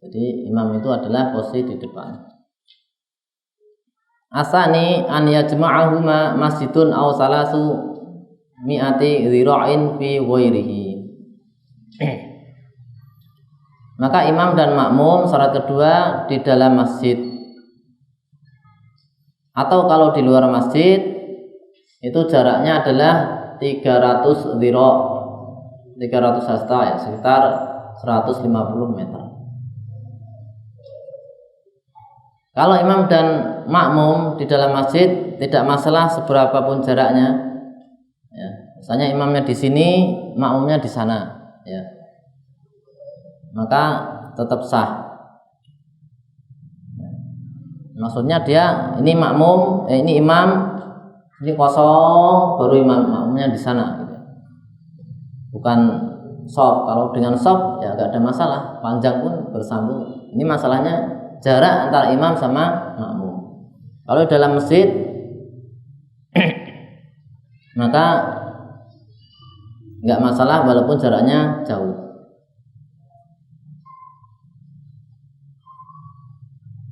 Jadi imam itu adalah posisi di depan. Asani an yajma'ahuma masjidun aw salasu mi'ati dhira'in fi ghairihi. Maka imam dan makmum syarat kedua di dalam masjid, atau kalau di luar masjid itu jaraknya adalah 300 dhira', 300 hasta ya, sekitar 150 meter. Kalau imam dan makmum di dalam masjid tidak masalah seberapa pun jaraknya. Ya, misalnya imamnya di sini, makmumnya di sana, ya, maka tetap sah. Maksudnya dia ini makmum, ini imam, ini kosong, baru makmumnya di sana. Gitu. Bukan soft. Kalau dengan soft ya nggak ada masalah, panjang pun bersambung. Ini masalahnya jarak antara imam sama makmum. Kalau dalam masjid maka nggak masalah walaupun jaraknya jauh.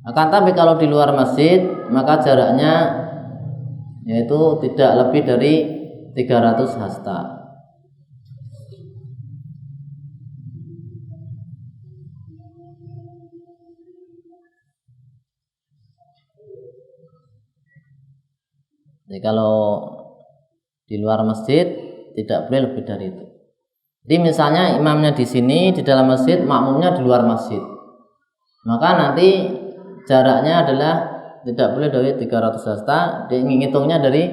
Akan tapi kalau di luar masjid maka jaraknya yaitu tidak lebih dari 300 hasta. Jadi kalau di luar masjid tidak boleh lebih dari itu. Jadi misalnya imamnya di sini di dalam masjid, makmumnya di luar masjid, maka nanti jaraknya adalah tidak boleh dari 300 hasta. Dia ngitungnya dari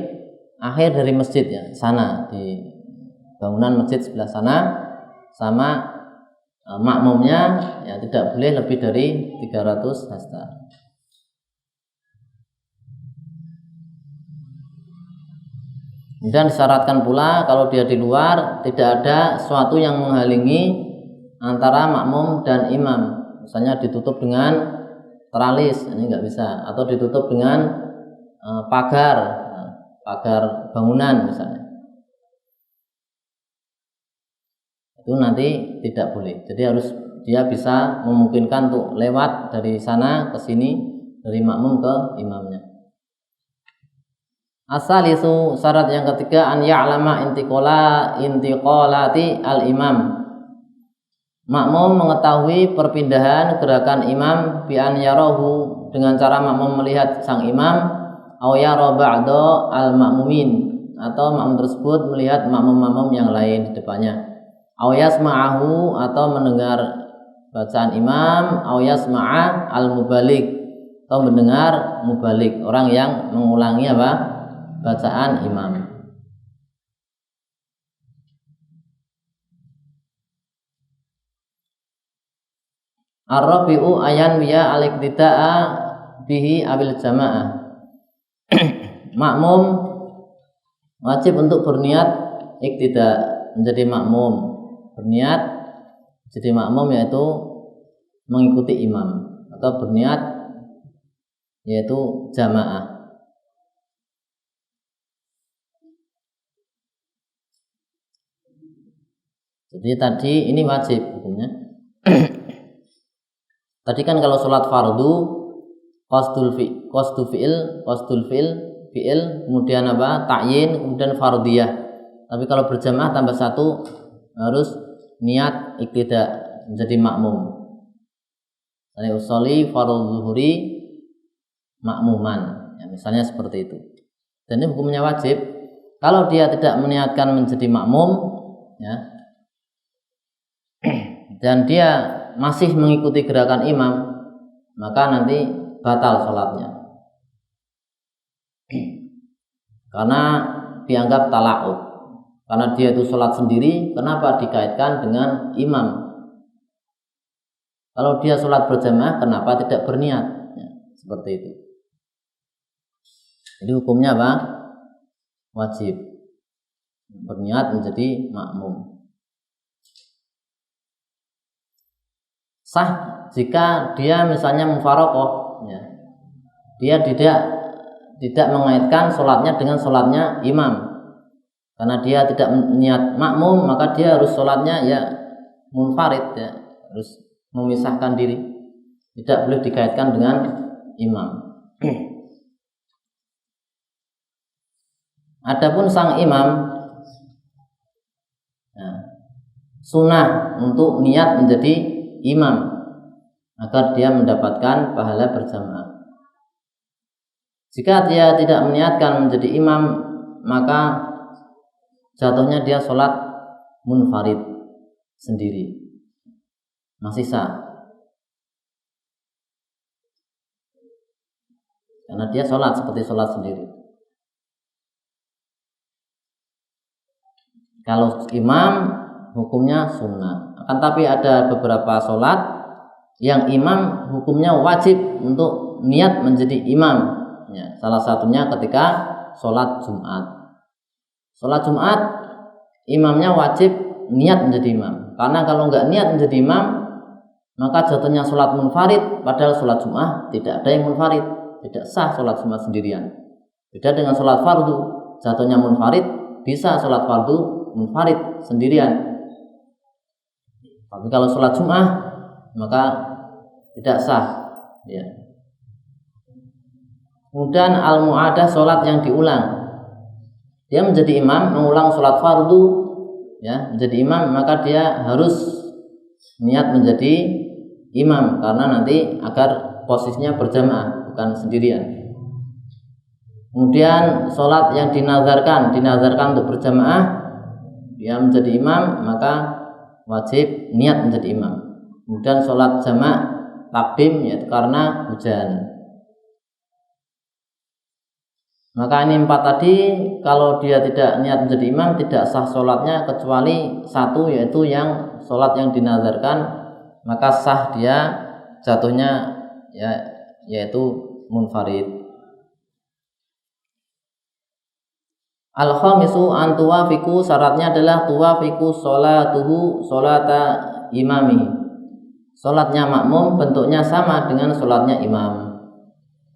akhir dari masjid ya, sana di bangunan masjid sebelah sana, sama makmumnya ya tidak boleh lebih dari 300 hasta. Dan disyaratkan pula kalau dia di luar tidak ada sesuatu yang menghalangi antara makmum dan imam. Misalnya ditutup dengan teralis, ini nggak bisa, atau ditutup dengan pagar bangunan misalnya. Itu nanti tidak boleh. Jadi harus dia bisa memungkinkan untuk lewat dari sana ke sini, dari makmum ke imamnya. Asalisu, syarat yang ketiga, an ya'lama intiqalati al-imam. Makmum mengetahui perpindahan gerakan imam bi an yarahu, dengan cara makmum melihat sang imam, aw yara ba'da al-ma'mumin, atau makmum tersebut melihat makmum-makmum yang lain di depannya. Aw yasma'ahu, atau mendengar bacaan imam, aw yasma'a al-mubalik, atau mendengar mubalik, orang yang mengulangi apa? Bacaan imam. Ar-rabi'u ayan wiya al-iqtida'a bihi abil jamaah. Makmum wajib untuk berniat iqtida, menjadi makmum. Berniat jadi makmum yaitu mengikuti imam, atau berniat yaitu jamaah. Jadi tadi ini wajib hukumnya. Tadi kan kalau sholat fardu qasdul fi'il, kemudian apa? Ta'yin, kemudian fardiyah. Tapi kalau berjamaah tambah satu harus niat iqtida, menjadi makmum. Misalnya usolli fardhu zuhuri makmuman, ya, misalnya seperti itu. Dan ini hukumnya wajib. Kalau dia tidak meniatkan menjadi makmum, ya, dan dia masih mengikuti gerakan imam, maka nanti batal sholatnya karena dianggap tala'ub. Karena dia itu sholat sendiri, kenapa dikaitkan dengan imam? Kalau dia sholat berjamaah, kenapa tidak berniat? Ya, seperti itu. Jadi hukumnya apa? Wajib berniat menjadi makmum. Sah jika dia misalnya mufaraqah, ya. Dia tidak mengaitkan sholatnya dengan sholatnya imam. Karena dia tidak niat makmum, maka dia harus sholatnya ya munfarid, ya, harus memisahkan diri, tidak boleh dikaitkan dengan imam. Adapun sang imam, nah, sunnah untuk niat menjadi imam agar dia mendapatkan pahala berjamaah. Jika dia tidak meniatkan menjadi imam, maka jatuhnya dia sholat munfarid sendiri, masih sah karena dia sholat seperti sholat sendiri. Kalau imam hukumnya sunnah, akan tapi ada beberapa sholat yang imam hukumnya wajib untuk niat menjadi imam, ya, salah satunya ketika sholat Jumat. Sholat Jumat imamnya wajib niat menjadi imam, karena kalau nggak niat menjadi imam maka jatuhnya sholat munfarid, padahal sholat Jumat tidak ada yang munfarid, tidak sah sholat Jumat sendirian. Beda dengan sholat fardu, jatuhnya munfarid, bisa sholat fardu munfarid sendirian. Tapi kalau sholat Jumat maka tidak sah, ya. Kemudian al-mu'adah, sholat yang diulang. Dia menjadi imam, mengulang sholat fardu, ya, menjadi imam, maka dia harus niat menjadi imam karena nanti agar posisinya berjamaah bukan sendirian. Kemudian sholat yang dinazarkan untuk berjamaah, dia menjadi imam, maka wajib niat menjadi imam. Kemudian sholat jamak takdim, yaitu karena hujan. Maka ini 4 tadi, kalau dia tidak niat menjadi imam tidak sah sholatnya, kecuali satu, yaitu yang sholat yang dinazarkan, maka sah dia jatuhnya, ya, yaitu munfarid. Al-khamisu an tuwafiku, syaratnya adalah tuwafiku sholatuhu sholata imami, sholatnya makmum bentuknya sama dengan sholatnya imam.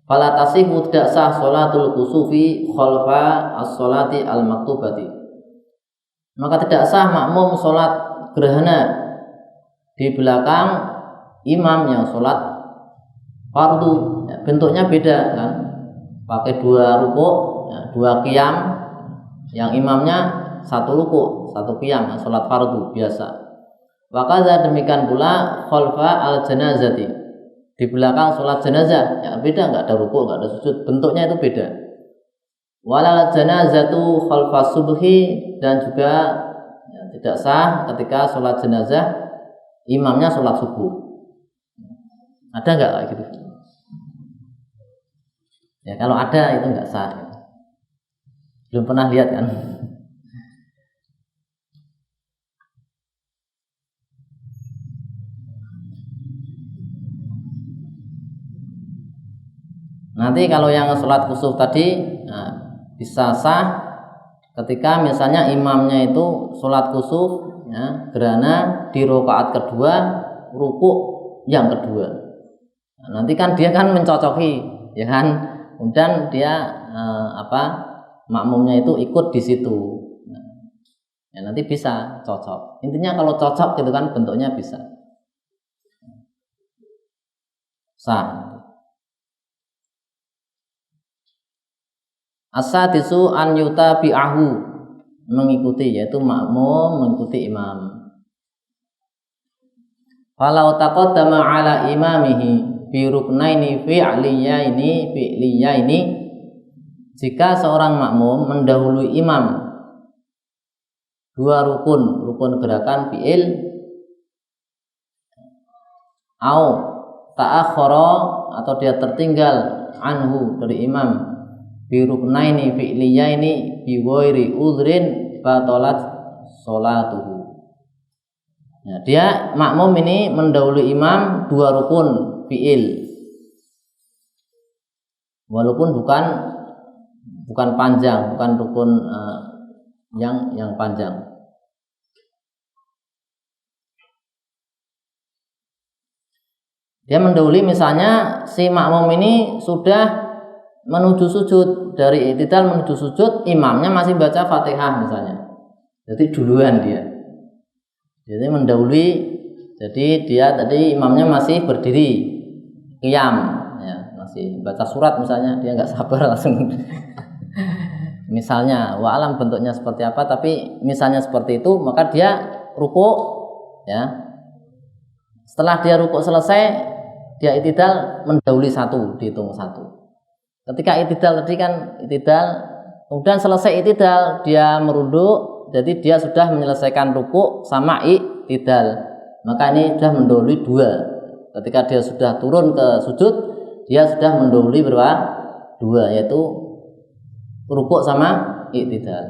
Fala tasihu, tidak sah sholatul kusufi khalfa as-sholati al-maktubati, maka tidak sah makmum sholat gerhana di belakang imam yang sholat fardu, ya, bentuknya beda kan, pakai 2 rukuk, ya, 2 qiyam, yang imamnya 1 rukuk 1 qiyam, ya, sholat fardu biasa. Wakaza, demikian pula khalfa al-janazati, di belakang sholat jenazah, ya beda, nggak ada rukuk, nggak ada sujud, bentuknya itu beda. Walal janazatu khalfa subhi, dan juga, ya, tidak sah ketika sholat jenazah imamnya sholat subuh. Ada nggak kayak gitu? Ya kalau ada itu nggak sah. Belum pernah lihat kan? Nanti kalau yang sholat kusuf tadi, nah, bisa sah ketika misalnya imamnya itu sholat kusuf, ya, gerhana di rakaat kedua, rukuk yang kedua. Nah, nanti kan dia kan mencocoki, ya kan, kemudian dia makmumnya itu ikut di situ. Nah, ya nanti bisa cocok. Intinya kalau cocok gitu kan bentuknya bisa sah. As-sadisu an yutabi'ahu, mengikuti, yaitu makmum mengikuti imam. Falau taqaddama ala imamihi bi ruknaini fi'liyaini, jika seorang makmum mendahului imam 2 rukun gerakan fi'il au ta'akhkhara atau dia tertinggal anhu dari imam bi ruknaini fi'liyaini bi ghairi udhrin batalat sholatuhu. Ya, dia makmum ini mendahului imam 2 rukun fi'il. Walaupun bukan panjang, bukan rukun yang panjang. Dia mendahului misalnya si makmum ini sudah menuju sujud, dari i'tidal menuju sujud, imamnya masih baca Fatihah misalnya. Jadi duluan dia. Jadi mendahului, jadi dia tadi imamnya masih berdiri qiyam, ya, masih baca surat misalnya, dia nggak sabar langsung. Misalnya, wa alam bentuknya seperti apa, tapi misalnya seperti itu, maka dia ruku, ya. Setelah dia ruku selesai, dia i'tidal mendahului 1, dihitung 1. Ketika i'tidal tadi kan i'tidal, kemudian selesai i'tidal dia merunduk, jadi dia sudah menyelesaikan ruku sama i'tidal. Maka ini sudah mendahului 2. Ketika dia sudah turun ke sujud, dia sudah mendahului berapa? 2, yaitu ruku sama i'tidal.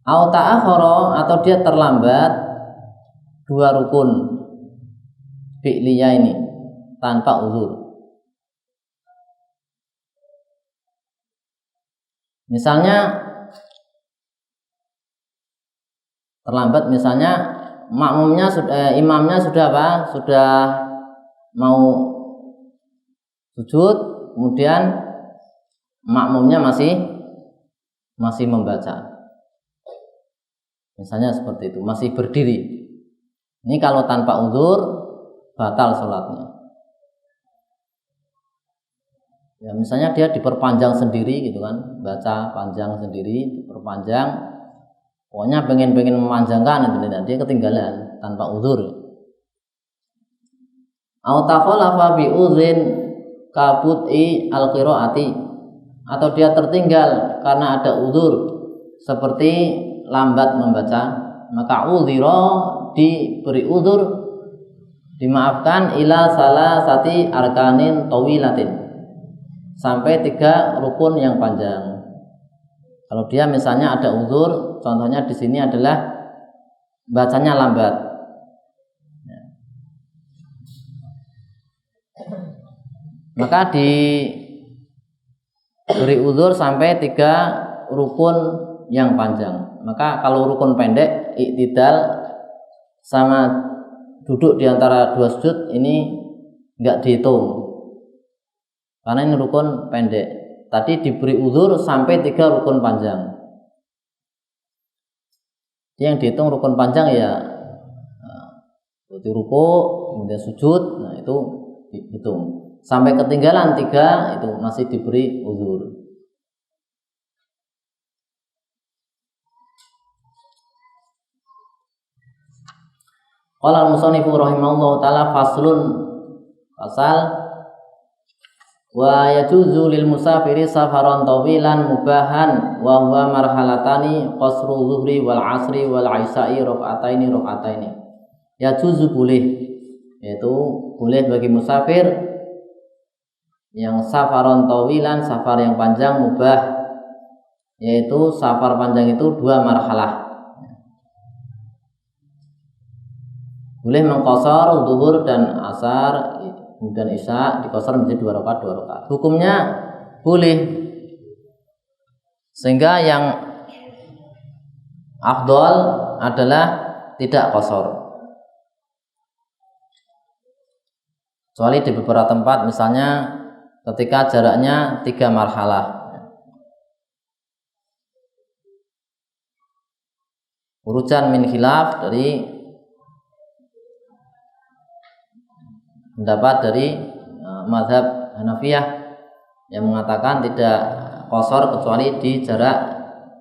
Au ta'akhkhara atau dia terlambat 2 rukun fi'liyah ini tanpa uzur. Misalnya terlambat, misalnya makmumnya imamnya sudah apa? Sudah mau sujud, kemudian makmumnya masih membaca. Misalnya seperti itu, masih berdiri. Ini kalau tanpa uzur batal sholatnya. Ya, misalnya dia diperpanjang sendiri gitu kan, baca panjang sendiri, diperpanjang, pokoknya pengen memanjangkan itu, dia ketinggalan tanpa uzur. Au takhalafa bi uzrin kabut'i al-qiraati, atau dia tertinggal karena ada uzur seperti lambat membaca, maka uzira diberi uzur, dimaafkan ila salasati arkanin tawilatin, sampai 3 rukun yang panjang. Kalau dia misalnya ada uzur, contohnya di sini adalah bacanya lambat, maka diberi uzur sampai 3 rukun yang panjang. Maka kalau rukun pendek, i'tidal sama duduk di antara 2 sujud ini enggak dihitung, karena ini rukun pendek. Tadi diberi uzur sampai 3 rukun panjang. Yang dihitung rukun panjang ya ruku, kemudian sujud, nah itu dihitung. Sampai ketinggalan 3 itu masih diberi uzur. Qala al-musannifu rahimahullahu taala faslun, pasal wa yajuzu lil musafiri safaran tawilan mubahan wa huwa marhalatani qasru zuhri wal asri wal isya'i rakaataini. Yajuzu boleh, yaitu boleh bagi musafir yang safaran tawilan, safar yang panjang, mubah, yaitu safar panjang itu 2 marhalah. Boleh mengqashar zuhur dan asar, kemudian isya diqashar menjadi 2 rakaat. Hukumnya boleh, sehingga yang afdal adalah tidak qashar, kecuali di beberapa tempat, misalnya ketika jaraknya 3 marhalah. Urujan min khilaf, dari pendapat dari mazhab Hanafiyah yang mengatakan tidak qashar kecuali di jarak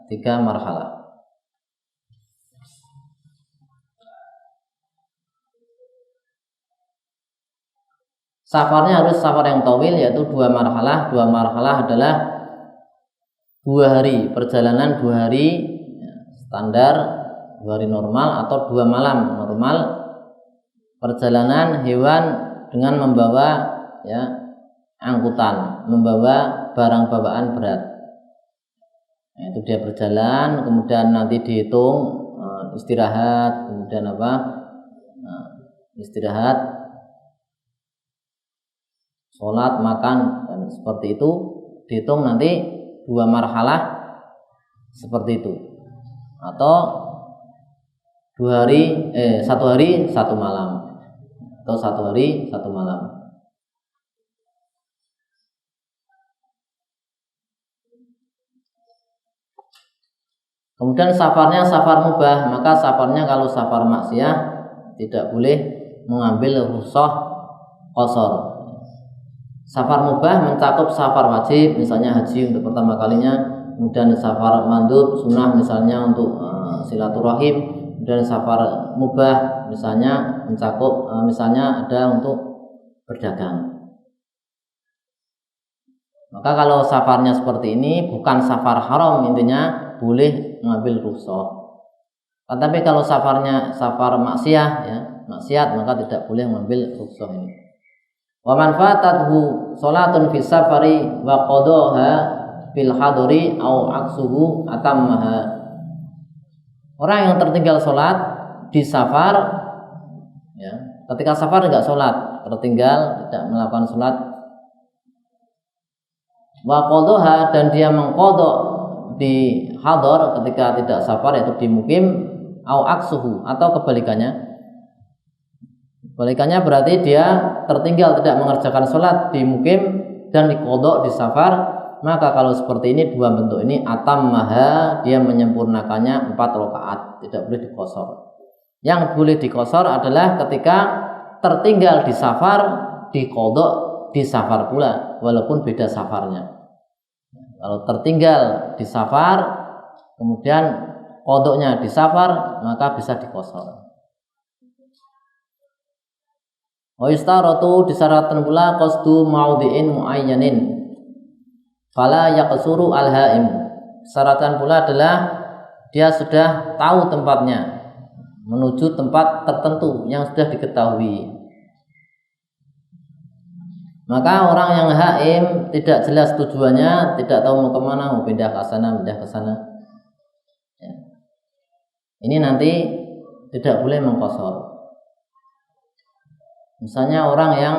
3 marhalah. Safarnya harus safar yang tawil, yaitu 2 marhalah. 2 marhalah adalah 2 hari perjalanan, 2 hari standar 2 hari normal atau 2 malam normal perjalanan hewan dengan membawa ya angkutan, membawa barang bawaan berat. Nah, itu dia berjalan, kemudian nanti dihitung istirahat, kemudian istirahat, sholat, makan, dan seperti itu dihitung nanti 2 marhalah seperti itu, atau 1 hari 1 malam, atau 1 hari 1 malam. Kemudian safarnya safar mubah, maka safarnya kalau safar maksiyah tidak boleh mengambil rukhsah qasar. Safar mubah mencakup safar wajib, misalnya haji untuk pertama kalinya, kemudian safar mandub sunnah misalnya untuk silaturahim, dan safar mubah misalnya mencakup misalnya ada untuk berdagang. Maka kalau safarnya seperti ini bukan safar haram, intinya boleh mengambil rukhsah. Tetapi kalau safarnya safar maksiyah ya, maksiat, maka tidak boleh mengambil rukhsah ini. Wa man fatathu salatun fi safari wa qadaha fil hadri au aksuhu atammaha. Orang yang tertinggal salat di safar ya, ketika safar enggak salat, tertinggal tidak melakukan salat, wa qadaha, dan dia mengqadha di hadar ketika tidak safar yaitu di mukim, au aksuhu, atau kebalikannya. Kebalikannya berarti dia tertinggal tidak mengerjakan sholat di mukim dan diqadha di safar, maka kalau seperti ini 2 bentuk ini atammaha, dia menyempurnakannya 4 rakaat, tidak boleh diqasar. Yang boleh diqasar adalah ketika tertinggal di safar, diqadha di safar pula walaupun beda safarnya. Kalau tertinggal di safar kemudian qadhanya di safar, maka bisa diqasar. Wa istaratu, disyaratkan pula qasdu maudhi'in muayyanin fala yaqsuru al-haim. Disyaratkan pula adalah dia sudah tahu tempatnya, menuju tempat tertentu yang sudah diketahui. Maka orang yang haim tidak jelas tujuannya, tidak tahu mau kemana, mau pindah ke sana, pindah ke sana ya. Ini nanti tidak boleh mengqasar. Misalnya orang yang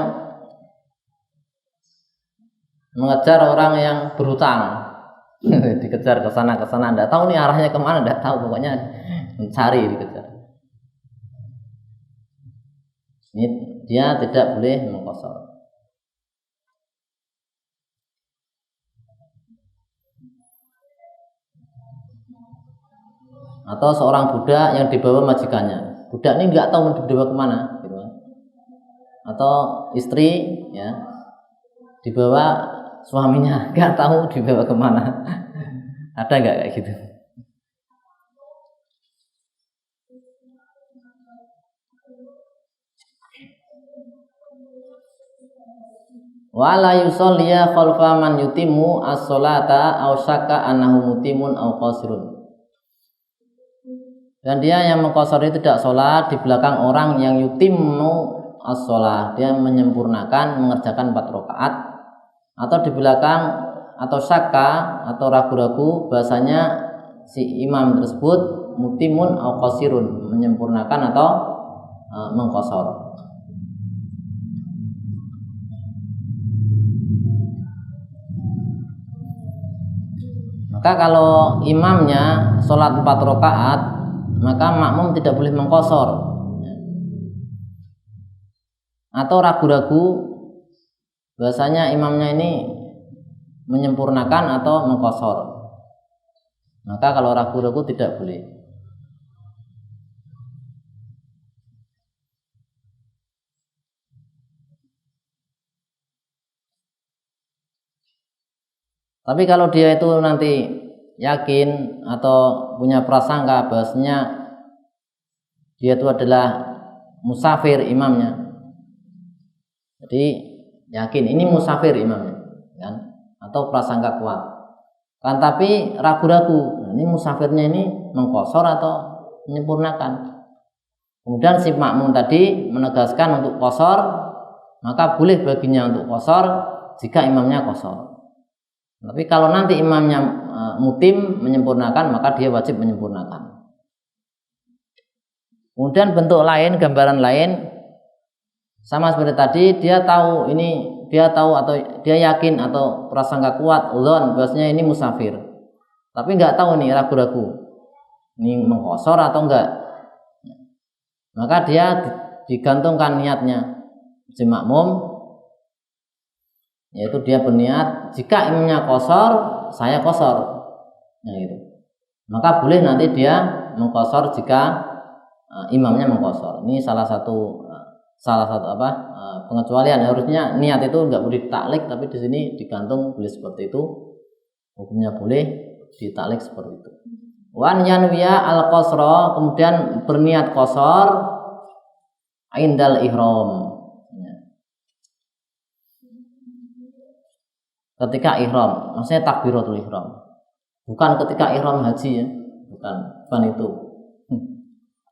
mengejar orang yang berhutang, dikejar ke sana, tidak tahu nih arahnya kemana, tidak tahu, pokoknya mencari, dikejar. Ini dia tidak boleh mengqasar. Atau seorang budak yang dibawa majikannya, budak ini nggak tahu dibawa kemana, gitu. Atau istri ya dibawa suaminya, nggak tahu dibawa kemana. Ada nggak kayak gitu? Wala yusolliya khalfa man yutimu as-sholata aw syakka annahu mutimun aw qasirun. Dan dia yang mengqasar itu tidak sholat di belakang orang yang yutimmu as-sholat, dia menyempurnakan, mengerjakan 4 rakaat, atau di belakang, atau syakka, atau ragu-ragu bahasanya si imam tersebut mutimun aw qasirun, menyempurnakan atau mengqasar. Maka kalau imamnya sholat 4 rakaat, maka makmum tidak boleh mengqasar. Atau ragu-ragu bahasanya imamnya ini menyempurnakan atau mengqasar, maka kalau ragu-ragu tidak boleh. Tapi kalau dia itu nanti yakin atau punya prasangka bahasanya dia itu adalah musafir imamnya, jadi yakin ini musafir imamnya kan, atau prasangka kuat kan, tapi ragu-ragu ini musafirnya ini mengqasar atau menyempurnakan. Kemudian si makmum tadi menegaskan untuk qashar, maka boleh baginya untuk qashar jika imamnya qashar. Tapi kalau nanti imamnya mutim menyempurnakan, maka dia wajib menyempurnakan. Kemudian bentuk lain, gambaran lain sama seperti tadi, dia tahu atau dia yakin atau prasangka kuat udzon bahwasanya ini musafir. Tapi enggak tahu nih, ragu-ragu. Ini mengqashar atau enggak. Maka dia digantungkan niatnya si makmum, yaitu dia berniat jika imamnya qashar, saya qashar. Nah, gitu. Maka boleh nanti dia mengqashar jika imamnya mengqashar. Ini salah satu pengecualian. Harusnya niat itu enggak boleh ditaklek, tapi di sini digantung boleh seperti itu. Hukumnya boleh ditaklek seperti itu. Wan yanwiya al-qasra, kemudian berniat qashar indal ihram. Ketika ihram, maksudnya takbiratul ihram. Bukan ketika ihram haji ya, bukan itu.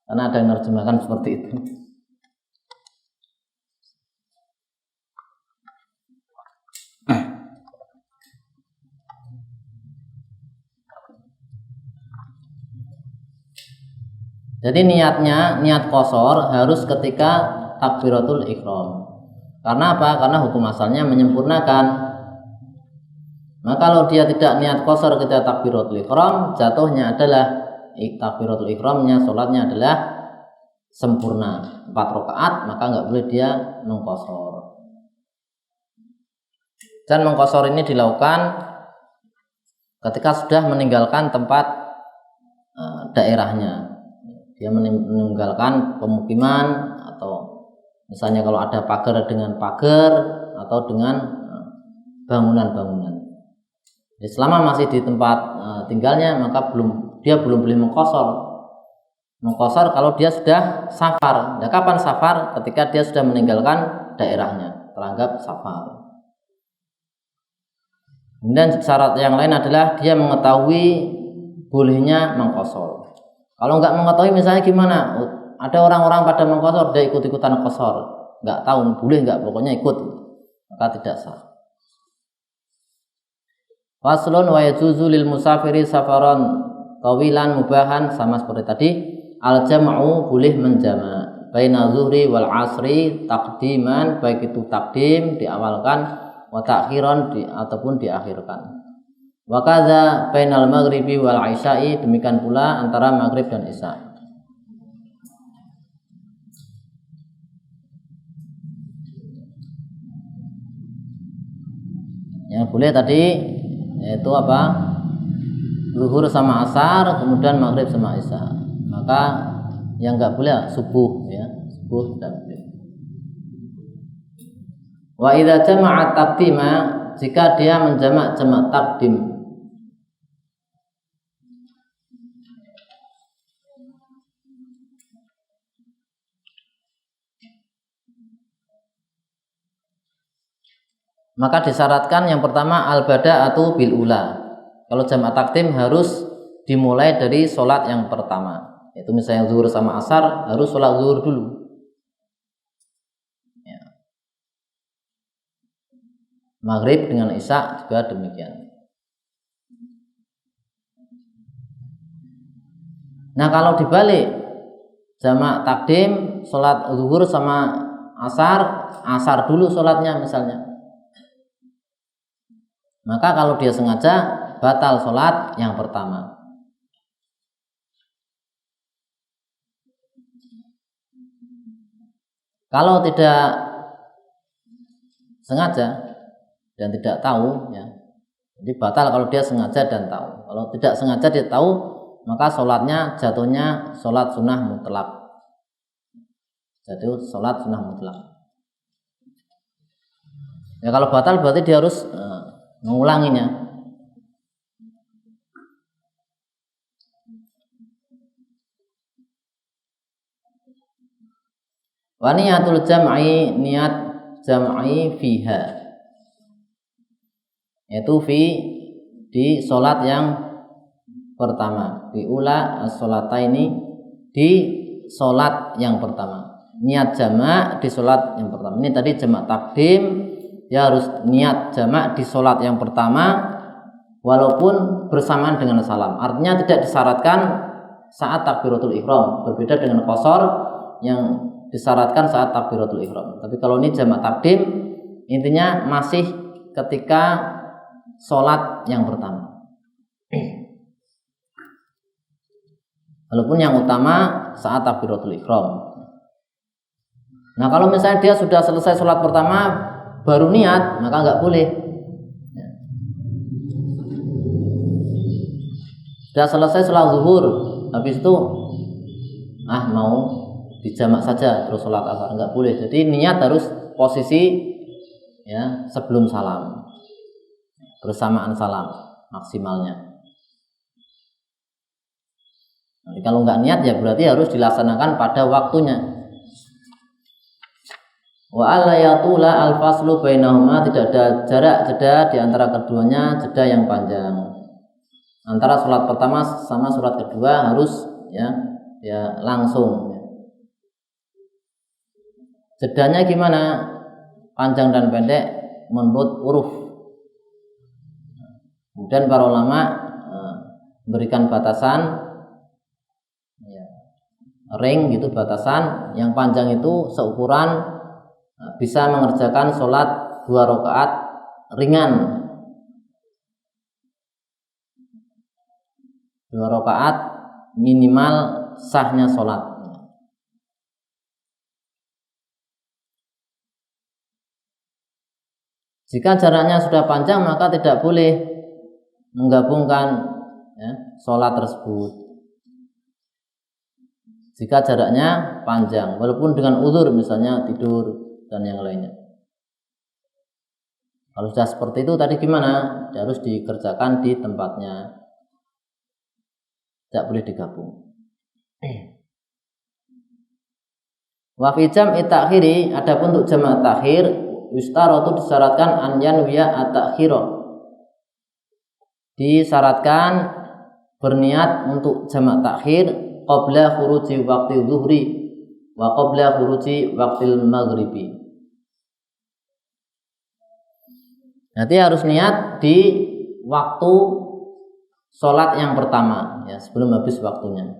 Karena ada yang menerjemahkan seperti itu. Jadi niat qashar harus ketika takbiratul ihram. Karena apa? Karena hukum asalnya menyempurnakan. Maka kalau dia tidak niat qashar ketika takbiratul ihram, jatuhnya adalah takbiratul ihramnya, sholatnya adalah sempurna 4 rakaat, maka enggak boleh dia mengqashar. Dan mengqashar ini dilakukan ketika sudah meninggalkan tempat daerahnya. Dia meninggalkan pemukiman, atau misalnya kalau ada pagar dengan pagar atau dengan bangunan-bangunan. Jadi selama masih di tempat tinggalnya, maka dia belum boleh mengqashar. Mengqashar kalau dia sudah safar. Nah, kapan safar? Ketika dia sudah meninggalkan daerahnya, teranggap safar. Kemudian syarat yang lain adalah dia mengetahui bolehnya mengqashar. Kalau nggak mengetahui misalnya gimana? Ada orang-orang pada mengqashar, dia ikut-ikutan qashar, nggak tahu boleh nggak, pokoknya ikut, maka tidak sah. Faslun wa yajuzu lil musafiri safaran tawilan mubahan, sama seperti tadi. Al jam'u boleh menjama' baina zuhri wal asri taqdiman, baik itu takdim diawalkan, wa ta'khiran ataupun diakhirkan. Wa kadza bainal maghribi wal isya'i, demikian pula antara maghrib dan isya. Yang boleh tadi yaitu apa? Zuhur sama asar, kemudian maghrib sama isya. Maka yang enggak boleh subuh ya, subuh dan boleh. Wa idza jama'a taqdima, jika dia menjamak jamak takdim, maka disyaratkan yang pertama al-bada'atu bil ula. Kalau jamak takdim harus dimulai dari sholat yang pertama. Itu misalnya zuhur sama asar, harus sholat zuhur dulu. Ya. Maghrib dengan isya juga demikian. Nah, kalau dibalik, jamak takdim sholat zuhur sama asar dulu sholatnya misalnya. Maka kalau dia sengaja, batal sholat yang pertama. Kalau tidak sengaja dan tidak tahu ya, jadi batal kalau dia sengaja dan tahu. Kalau tidak sengaja dia tahu, maka sholatnya jatuhnya sholat sunnah mutlak. Jadi sholat sunnah mutlak. Ya, kalau batal berarti dia harus mengulanginya. Wa niyatul jam'i, niat jam'i fiha, yaitu di sholat yang pertama, fi ula as-sholataini, di sholat yang pertama. Niat jamak di sholat yang pertama. Ini tadi jamak takdim, dia harus niat jamak di sholat yang pertama walaupun bersamaan dengan salam. Artinya tidak disyaratkan saat takbiratul ihram, berbeda dengan qasar yang disyaratkan saat takbiratul ihram. Tapi kalau ini jamak takdim, intinya masih ketika sholat yang pertama. Walaupun yang utama saat takbiratul ihram. Nah, kalau misalnya dia sudah selesai sholat pertama baru niat, maka nggak boleh. Sudah selesai sholat zuhur, habis itu mau dijamak saja terus sholat asar, nggak boleh. Jadi niat harus posisi ya sebelum salam, bersamaan salam maksimalnya. Jadi kalau nggak niat ya berarti harus dilaksanakan pada waktunya. Wa alla yatula al-faslu bainahuma, tidak ada jarak jeda di antara keduanya, jeda yang panjang. Antara sholat pertama sama sholat kedua harus ya langsung. Jedanya gimana? Panjang dan pendek menurut uruf. Kemudian para ulama memberikan batasan ring gitu, batasan yang panjang itu seukuran bisa mengerjakan sholat 2 rakaat ringan, 2 rakaat minimal sahnya sholat. Jika jaraknya sudah panjang maka tidak boleh menggabungkan sholat tersebut. Jika jaraknya panjang, walaupun dengan uzur misalnya tidur dan yang lainnya. Kalau sudah seperti itu tadi gimana? Harus dikerjakan di tempatnya, tidak boleh digabung. Wa fi jam'i ta'khiri, adapun untuk jamak takhir, yustaratu disyaratkan an yanwiya at-ta'khira. Disyaratkan berniat untuk jamak takhir qabla khuruji waqti zuhri wa qabla khuruji waqtil maghribi. Nanti harus niat di waktu sholat yang pertama, ya, sebelum habis waktunya.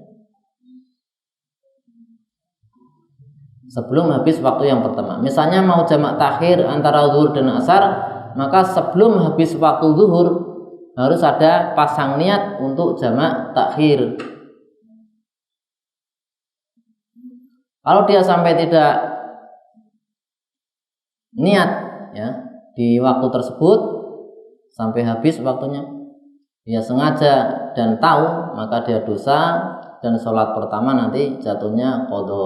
Sebelum habis waktu yang pertama. Misalnya mau jamak takhir antara zuhur dan asar, maka sebelum habis waktu zuhur harus ada pasang niat untuk jamak takhir. Kalau dia sampai tidak niat ya di waktu tersebut sampai habis waktunya, dia sengaja dan tahu, maka dia dosa dan sholat pertama nanti jatuhnya qadha.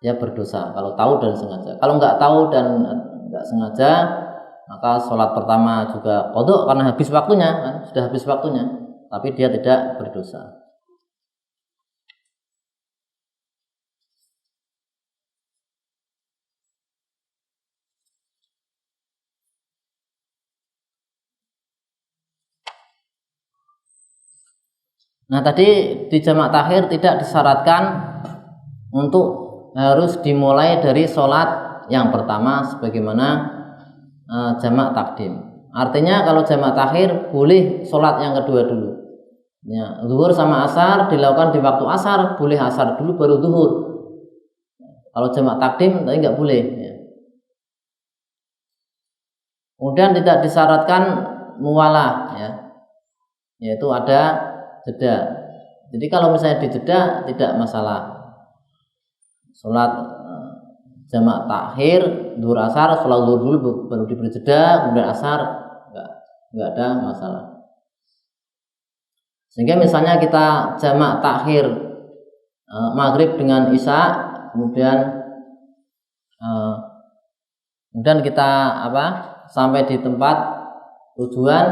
Dia berdosa kalau tahu dan sengaja. Kalau nggak tahu dan nggak sengaja, maka sholat pertama juga qadha karena habis waktunya, kan? Sudah habis waktunya, tapi dia tidak berdosa. Nah, tadi di jamak takhir tidak disyaratkan untuk harus dimulai dari sholat yang pertama sebagaimana jamak takdim. Artinya kalau jamak takhir boleh sholat yang kedua dulu. Ya, zuhur sama asar dilakukan di waktu asar, boleh asar dulu baru zuhur. Kalau jamak takdim tapi nggak boleh. Ya. Kemudian tidak disyaratkan muwalah, ya, yaitu ada jeda. Jadi kalau misalnya di jeda tidak masalah. Sholat jamak takhir zuhur asar, sholat zuhur dulu baru diberi jeda, kemudian asar, enggak ada masalah. Sehingga misalnya kita jamak takhir maghrib dengan isya, kemudian kita sampai di tempat tujuan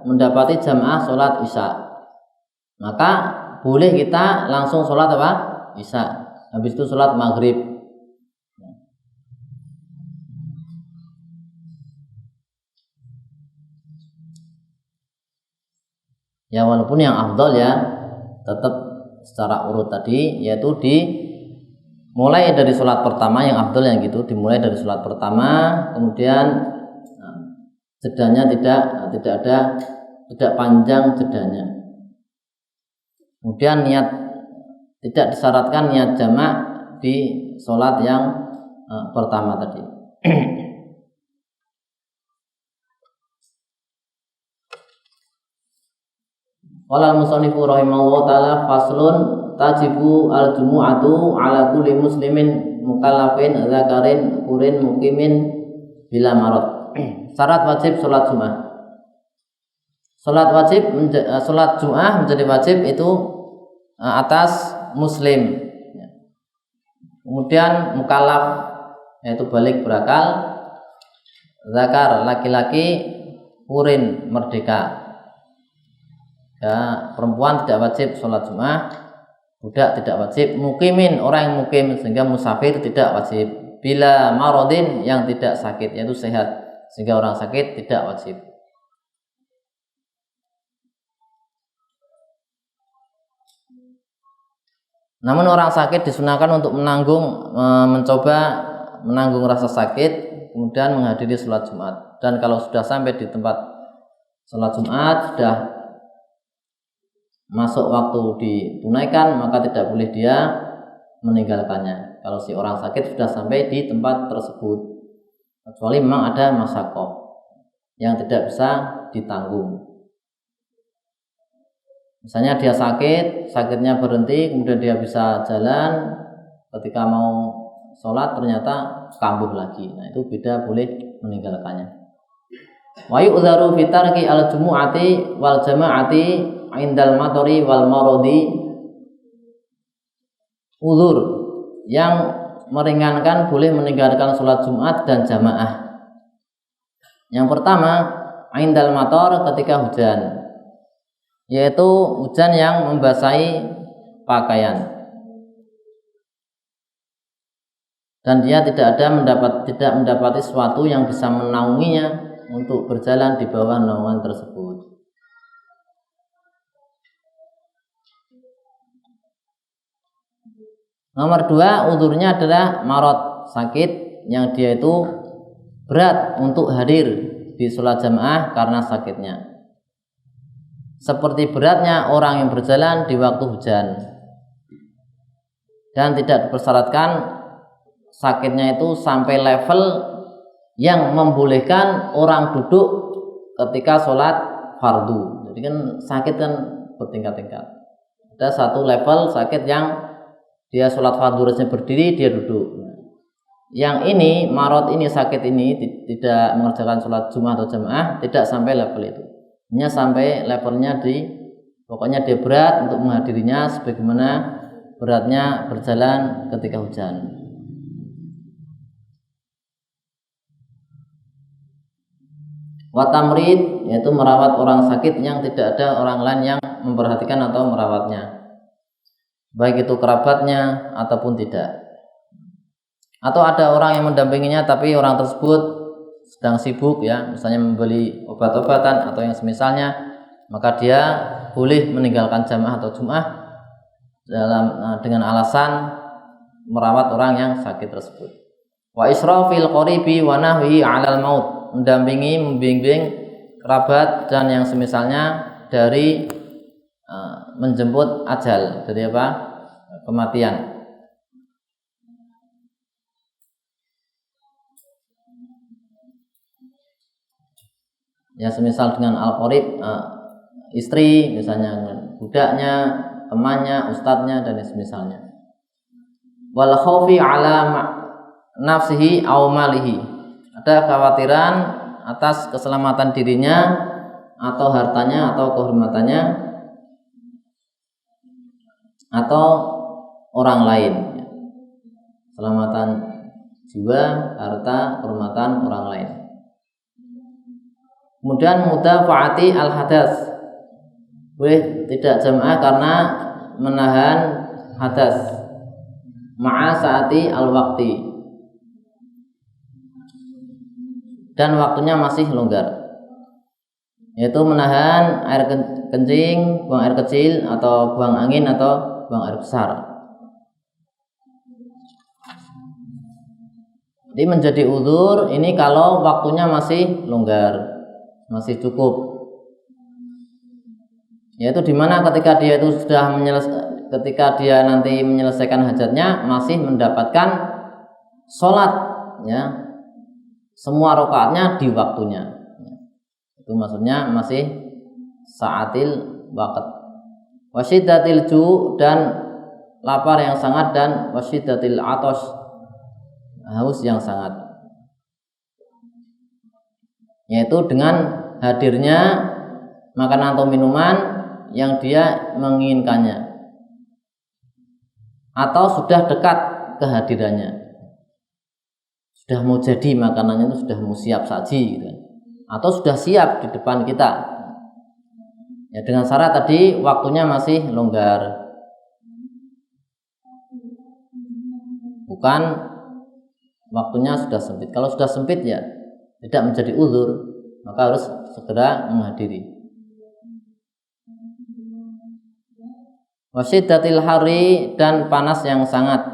mendapati jamaah sholat isya, maka boleh kita langsung sholat isya, habis itu sholat maghrib. Ya walaupun yang afdal ya tetap secara urut tadi, yaitu dimulai dari sholat pertama, yang afdal yang gitu, dimulai dari sholat pertama, kemudian jedanya tidak panjang jedanya. Kemudian niat, tidak disyaratkan niat jamak di sholat yang pertama tadi. Qala al-musannifu rahimahullah ta'ala faslun tajibu al-jumu'atu ala kulli muslimin mukallafin dzakarin qurin muqimin bila marad. Syarat wajib sholat Jumat. Sholat Jumat menjadi wajib itu atas muslim. Kemudian mukallaf yaitu balik berakal, zakar laki-laki, qurin merdeka. Ya, perempuan tidak wajib sholat Jumat, budak tidak wajib, mukimin orang yang mukim sehingga musafir tidak wajib, bila marodin yang tidak sakit yaitu sehat sehingga orang sakit tidak wajib. Namun orang sakit disunahkan untuk mencoba menanggung rasa sakit kemudian menghadiri sholat Jumat. Dan kalau sudah sampai di tempat sholat Jumat, sudah masuk waktu ditunaikan, maka tidak boleh dia meninggalkannya kalau si orang sakit sudah sampai di tempat tersebut, kecuali memang ada masyaqqah yang tidak bisa ditanggung. Misalnya dia sakitnya berhenti, kemudian dia bisa jalan, ketika mau sholat ternyata kambuh lagi, nah itu beda, boleh meninggalkannya. Wa yu'dzaru fi tarki al-jumu'ati wal jama'ati indal matori wal marodi. Uzur yang meringankan boleh meninggalkan sholat Jumat dan jamaah. Yang pertama, indal mator ketika hujan, yaitu hujan yang membasahi pakaian dan dia tidak mendapati sesuatu yang bisa menaunginya untuk berjalan di bawah naungan tersebut. Nomor 2, uzurnya adalah marad, sakit yang dia itu berat untuk hadir di sholat jamaah karena sakitnya. Seperti beratnya orang yang berjalan di waktu hujan. Dan tidak dipersyaratkan sakitnya itu sampai level yang membolehkan orang duduk ketika sholat fardu. Jadi kan sakit kan bertingkat-tingkat. Ada satu level sakit yang dia sholat fardu harusnya berdiri, dia duduk. Yang ini, marot ini, sakit ini tidak mengerjakan sholat Jumat atau jamaah, tidak sampai level itu. Hanya sampai levelnya pokoknya dia berat untuk menghadirinya sebagaimana beratnya berjalan ketika hujan. Watamrid, yaitu merawat orang sakit yang tidak ada orang lain yang memperhatikan atau merawatnya, baik itu kerabatnya ataupun tidak. Atau ada orang yang mendampinginya tapi orang tersebut sedang sibuk ya, misalnya membeli obat-obatan atau yang semisalnya, maka dia boleh meninggalkan jamaah atau Jumat dengan alasan merawat orang yang sakit tersebut. Wa israfil qaribi wa nahwi 'alal maut, mendampingi, membimbing kerabat dan yang semisalnya dari menjemput ajal, dari kematian. Ya semisal dengan al-qarib, istri misalnya, budaknya, temannya, ustadznya dan semisalnya. Wal khaufi ala nafsihi aw malihi, ada kekhawatiran atas keselamatan dirinya atau hartanya atau kehormatannya atau orang lain. Keselamatan jiwa, harta, kehormatan orang lain. Kemudian mudafaati al-hadas, boleh tidak jamaah karena menahan hadas, ma'a saati al-waqti, dan waktunya masih longgar. yaitu menahan air kencing, buang air kecil atau buang angin atau buang air besar. Jadi menjadi uzur ini kalau waktunya masih longgar, masih cukup. Yaitu dimana ketika dia itu sudah ketika dia nanti menyelesaikan hajatnya masih mendapatkan sholat, ya, semua rakaatnya di waktunya. Itu maksudnya masih saatil waqt. Wasyiddatil ju' dan lapar yang sangat, dan wasyiddatil atos, haus yang sangat. Yaitu dengan hadirnya makanan atau minuman yang dia menginginkannya, atau sudah dekat kehadirannya, sudah mau jadi makanannya itu, sudah mau siap saji gitu, atau sudah siap di depan kita, ya, dengan syarat tadi waktunya masih longgar, bukan waktunya sudah sempit. Kalau sudah sempit ya tidak menjadi uzur, maka harus segera menghadiri. Wasyiddatil hari, dan panas yang sangat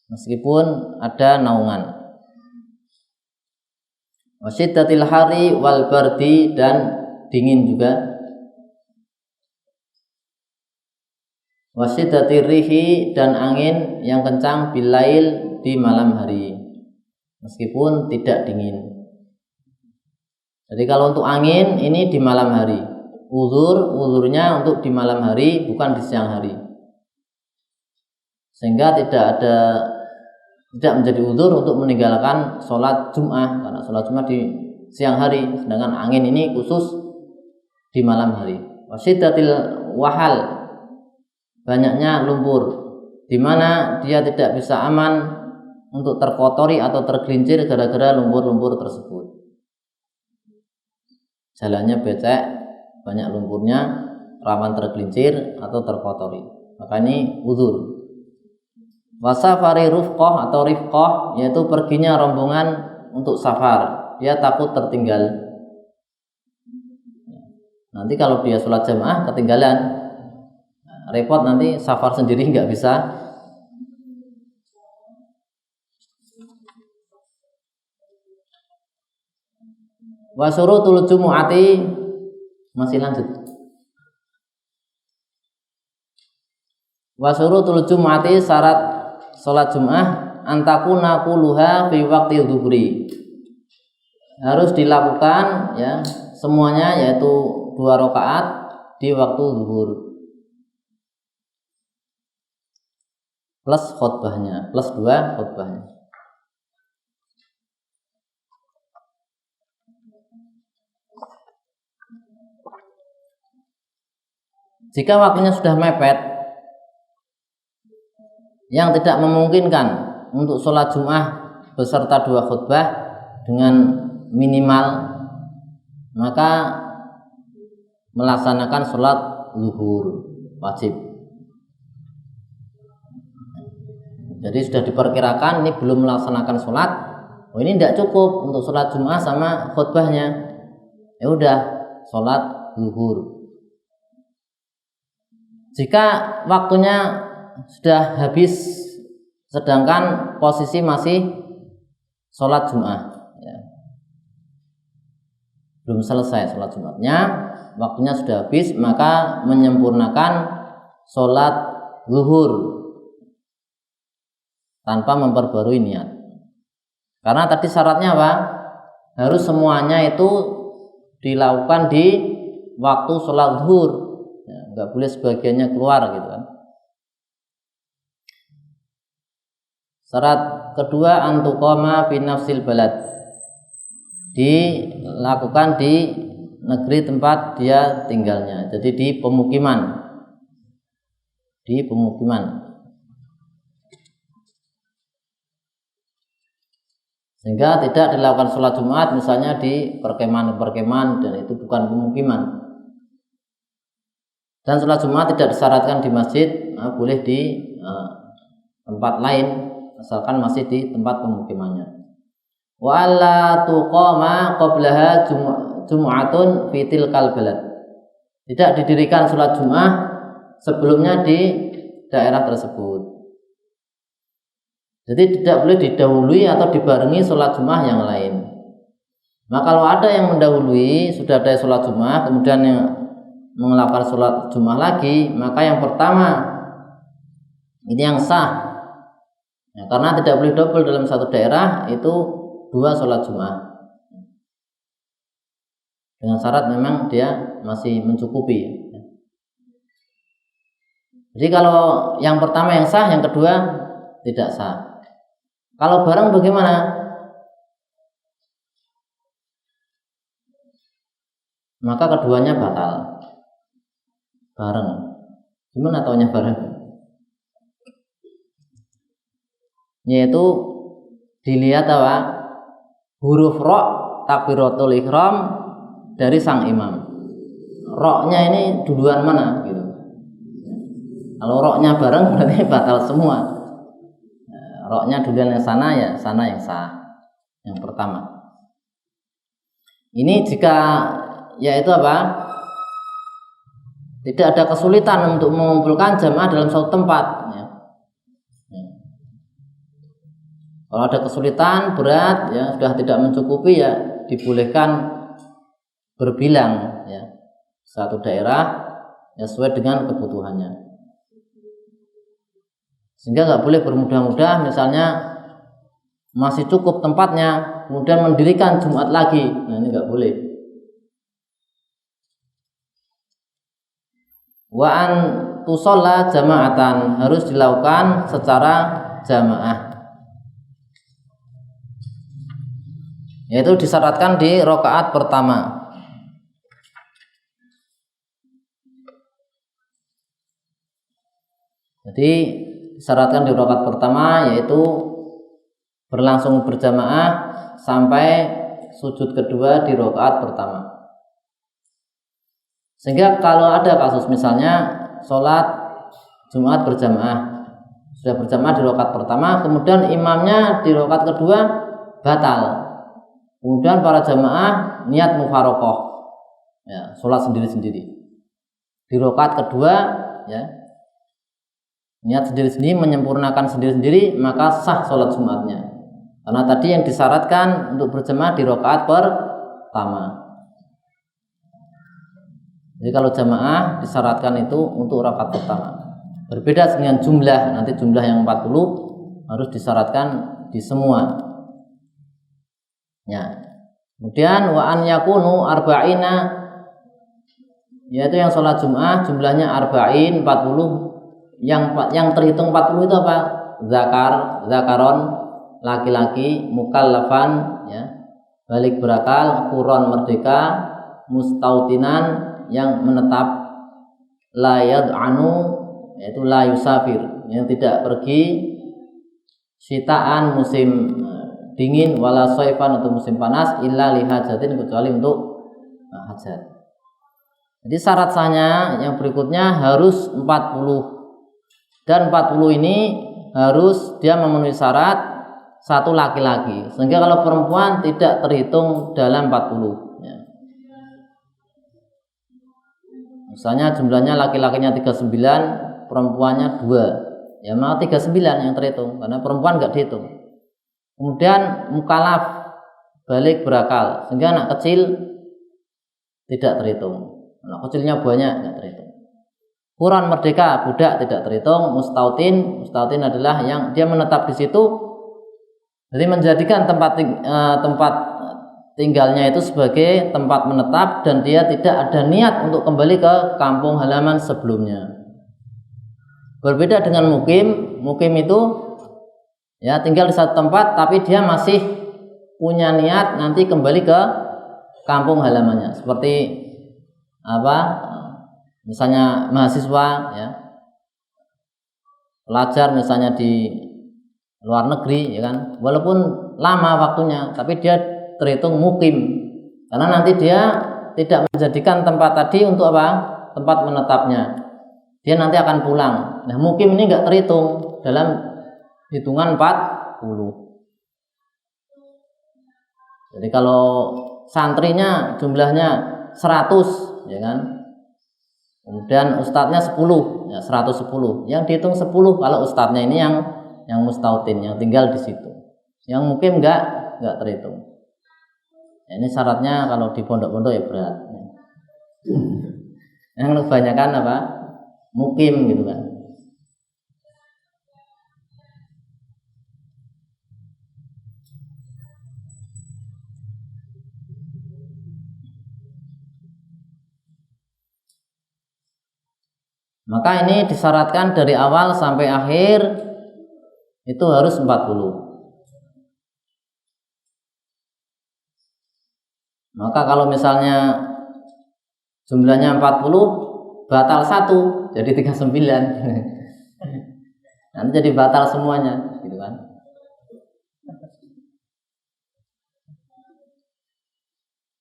meskipun ada naungan. Wasyiddatil hari wal bardi, dan dingin juga. Wasyiddatir rihi, dan angin yang kencang bilail, di malam hari meskipun tidak dingin. Jadi kalau untuk angin ini di malam hari, uzurnya untuk di malam hari, bukan di siang hari, sehingga tidak menjadi uzur untuk meninggalkan sholat Jum'ah, karena sholat Jum'ah di siang hari, sedangkan angin ini khusus di malam hari. Wasyiddatil wahal, banyaknya lumpur, di mana dia tidak bisa aman untuk terkotori atau tergelincir gara-gara lumpur-lumpur tersebut. Jalannya becek, banyak lumpurnya, rawan tergelincir atau terkotori, maka ini uzur. Wasafari rufqah atau rifqah, yaitu perginya rombongan untuk safar, dia takut tertinggal. Nanti kalau dia sholat jamaah ketinggalan, repot, nanti safar sendiri nggak bisa. Wa syurutul jumu'ati, masih lanjut. Wa syurutul jumu'ati, syarat salat Jumat, antakuna kuluha fi waqti dhuhri, harus dilakukan, ya, semuanya, yaitu 2 rakaat di waktu zuhur plus khutbahnya, plus 2 khutbahnya. Jika waktunya sudah mepet yang tidak memungkinkan untuk sholat Jum'ah beserta 2 khutbah dengan minimal, maka melaksanakan sholat zuhur wajib. Jadi sudah diperkirakan ini belum melaksanakan sholat, ini tidak cukup untuk sholat Jum'ah sama khutbahnya, ya udah sholat zuhur. Jika waktunya sudah habis sedangkan posisi masih sholat Jum'ah, ya, belum selesai sholat Jumatnya, waktunya sudah habis, maka menyempurnakan sholat zuhur tanpa memperbarui niat. Karena tadi syaratnya apa? Harus semuanya itu dilakukan di waktu sholat zuhur, ya, nggak boleh sebagiannya keluar gitu kan. Syarat kedua, antuqama fi nafsil balad, dilakukan di negeri tempat dia tinggalnya, jadi di pemukiman. Sehingga tidak dilakukan sholat Jumat misalnya di perkemahan dan itu bukan pemukiman. Dan sholat Jumat tidak disyaratkan di masjid, boleh di tempat lain asalkan masih di tempat pemukimannya. Wa alla tuqama qablaha jum'atun fi tilkal balad. Tidak didirikan sholat Jumat sebelumnya di daerah tersebut. Jadi tidak boleh didahului atau dibarengi sholat Jumat yang lain. Nah kalau ada yang mendahului, sudah ada sholat Jumat, kemudian yang melakukan sholat Jumat lagi, maka yang pertama ini yang sah. Ya, karena tidak boleh double dalam satu daerah, itu 2 sholat Jumat. Dengan syarat memang dia masih mencukupi. Jadi kalau yang pertama yang sah, yang kedua tidak sah. Kalau bareng bagaimana? Maka keduanya batal. Bareng. Gimana taunya bareng? Yaitu dilihat apa? Huruf ra' takbiratul ihram dari sang imam. Ra'-nya ini duluan mana gitu. Kalau ra'-nya bareng berarti batal semua. Ra'-nya duluan yang sana, ya sana yang sah. Yang pertama. Ini jika yaitu apa? Tidak ada kesulitan untuk mengumpulkan jamaah dalam satu tempat ya. Kalau ada kesulitan berat ya, sudah tidak mencukupi ya, dibolehkan berbilang ya, satu daerah ya, sesuai dengan kebutuhannya. Sehingga nggak boleh bermudah-mudah, misalnya masih cukup tempatnya kemudian mendirikan Jumat lagi. Nah ini nggak boleh. Wa an tusalla jama'atan, harus dilakukan secara jamaah. Yaitu disyaratkan di rakaat pertama. Jadi disyaratkan di rakaat pertama yaitu berlangsung berjamaah sampai sujud kedua di rakaat pertama. Sehingga kalau ada kasus misalnya sholat Jumat berjamaah, sudah berjamaah di rakaat pertama, kemudian imamnya di rakaat kedua batal. Kemudian para jamaah niat mufaroqah, ya, sholat sendiri-sendiri. Di rakaat kedua, ya, niat sendiri-sendiri, menyempurnakan sendiri-sendiri, maka sah sholat Jumatnya. Karena tadi yang disyaratkan untuk berjamaah di rakaat pertama. Jadi kalau jamaah disyaratkan itu untuk rakaat pertama. Berbeda dengan jumlah, nanti jumlah yang 40 harus disyaratkan di semua. Ya. Kemudian wa an yakunu arba'ina, yaitu yang sholat Jumat jumlahnya arba'in 40, yang terhitung 40 itu apa? Zakaron laki-laki, mukallafan ya, balik berakal, quron merdeka, mustautinan yang menetap, la yad'anu yaitu la yusafir yang tidak pergi, sitaan musim dingin, wala soifan atau musim panas, illa lihajatin kecuali untuk hajat. Jadi syarat sahnya yang berikutnya harus 40, dan 40 ini harus dia memenuhi syarat satu laki-laki, sehingga kalau perempuan tidak terhitung dalam 40 ya. Misalnya jumlahnya laki-lakinya 39, perempuannya 2 ya, maka 39 yang terhitung, karena perempuan nggak dihitung. Kemudian mukalaf, balik berakal, sehingga anak kecil tidak terhitung. Anak kecilnya banyak, tidak terhitung. Quron merdeka, budak tidak terhitung. Mustautin adalah yang dia menetap di situ, jadi menjadikan tempat tinggalnya itu sebagai tempat menetap, dan dia tidak ada niat untuk kembali ke kampung halaman sebelumnya. Berbeda dengan mukim itu ya tinggal di satu tempat, tapi dia masih punya niat nanti kembali ke kampung halamannya. Seperti apa? Misalnya mahasiswa ya, pelajar misalnya di luar negeri ya kan, walaupun lama waktunya, tapi dia terhitung mukim, karena nanti dia tidak menjadikan tempat tadi untuk apa? Tempat menetapnya. Dia nanti akan pulang. Nah, mukim ini enggak terhitung dalam hitungan 40. Jadi kalau santrinya jumlahnya 100, ya kan? Kemudian ustadznya 10, ya 110. Yang dihitung 10 kalau ustadznya ini yang mustautin, yang tinggal di situ. Yang mungkin enggak terhitung. Ya, ini syaratnya kalau di pondok-pondok ya berat. Yang kebanyakan apa? Mukim gitu kan. Maka ini disyaratkan dari awal sampai akhir itu harus 40. Maka kalau misalnya jumlahnya 40 batal 1 jadi 39. Nanti jadi batal semuanya gitu kan.